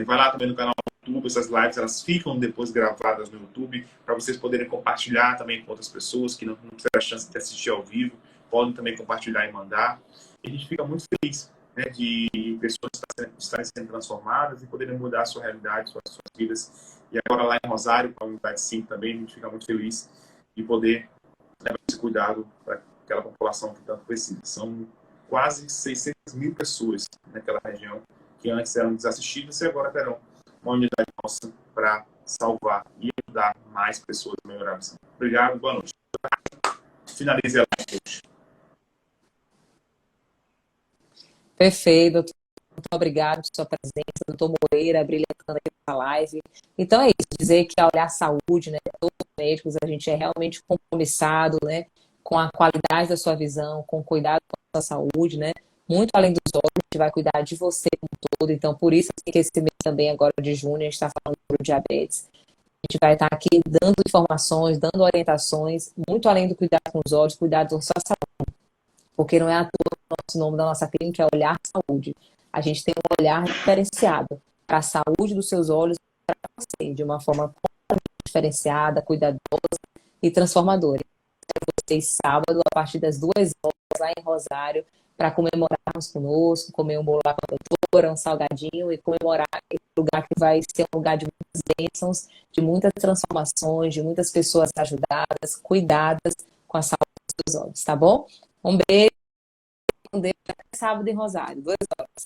Vai lá também no canal do YouTube, essas lives elas ficam depois gravadas no YouTube, para vocês poderem compartilhar também com outras pessoas que não tiveram a chance de assistir ao vivo. Podem também compartilhar e mandar. E a gente fica muito feliz, né, de pessoas estarem sendo transformadas e poderem mudar a sua realidade, suas vidas. E agora lá em Rosário, com a Unidade 5 também, a gente fica muito feliz de poder levar esse cuidado para aquela população que tanto precisa. São quase 600 mil pessoas naquela região que antes eram desassistidas e agora terão uma unidade nossa para salvar e ajudar mais pessoas a melhorar a visão. Obrigado, boa noite. Finalize a live hoje. Perfeito, doutor. Muito obrigado por sua presença, doutor Moreira, brilhantando aqui na live. Então é isso, dizer que a Olhar Saúde, né, todos os médicos, a gente é realmente compromissado, né, com a qualidade da sua visão, com o cuidado com a sua saúde, né, muito além dos olhos, a gente vai cuidar de você como um todo. Então, por isso assim, que esse mês também, agora de junho, a gente está falando sobre o diabetes. A gente vai estar aqui dando informações, dando orientações, muito além do cuidado com os olhos, cuidado com a sua saúde. Porque não é à toa que o nosso nome da nossa clínica é Olhar Saúde. A gente tem um olhar diferenciado para a saúde dos seus olhos para você, de uma forma completamente diferenciada, cuidadosa e transformadora. Então, vocês sábado, a partir das 2 horas, lá em Rosário, para comemorarmos conosco, comer um bolo lá com a doutora, um salgadinho e comemorar esse lugar que vai ser um lugar de muitas bênçãos, de muitas transformações, de muitas pessoas ajudadas, cuidadas com a saúde dos seus olhos, tá bom? Um beijo, com Deus, até sábado em Rosário, 2 horas.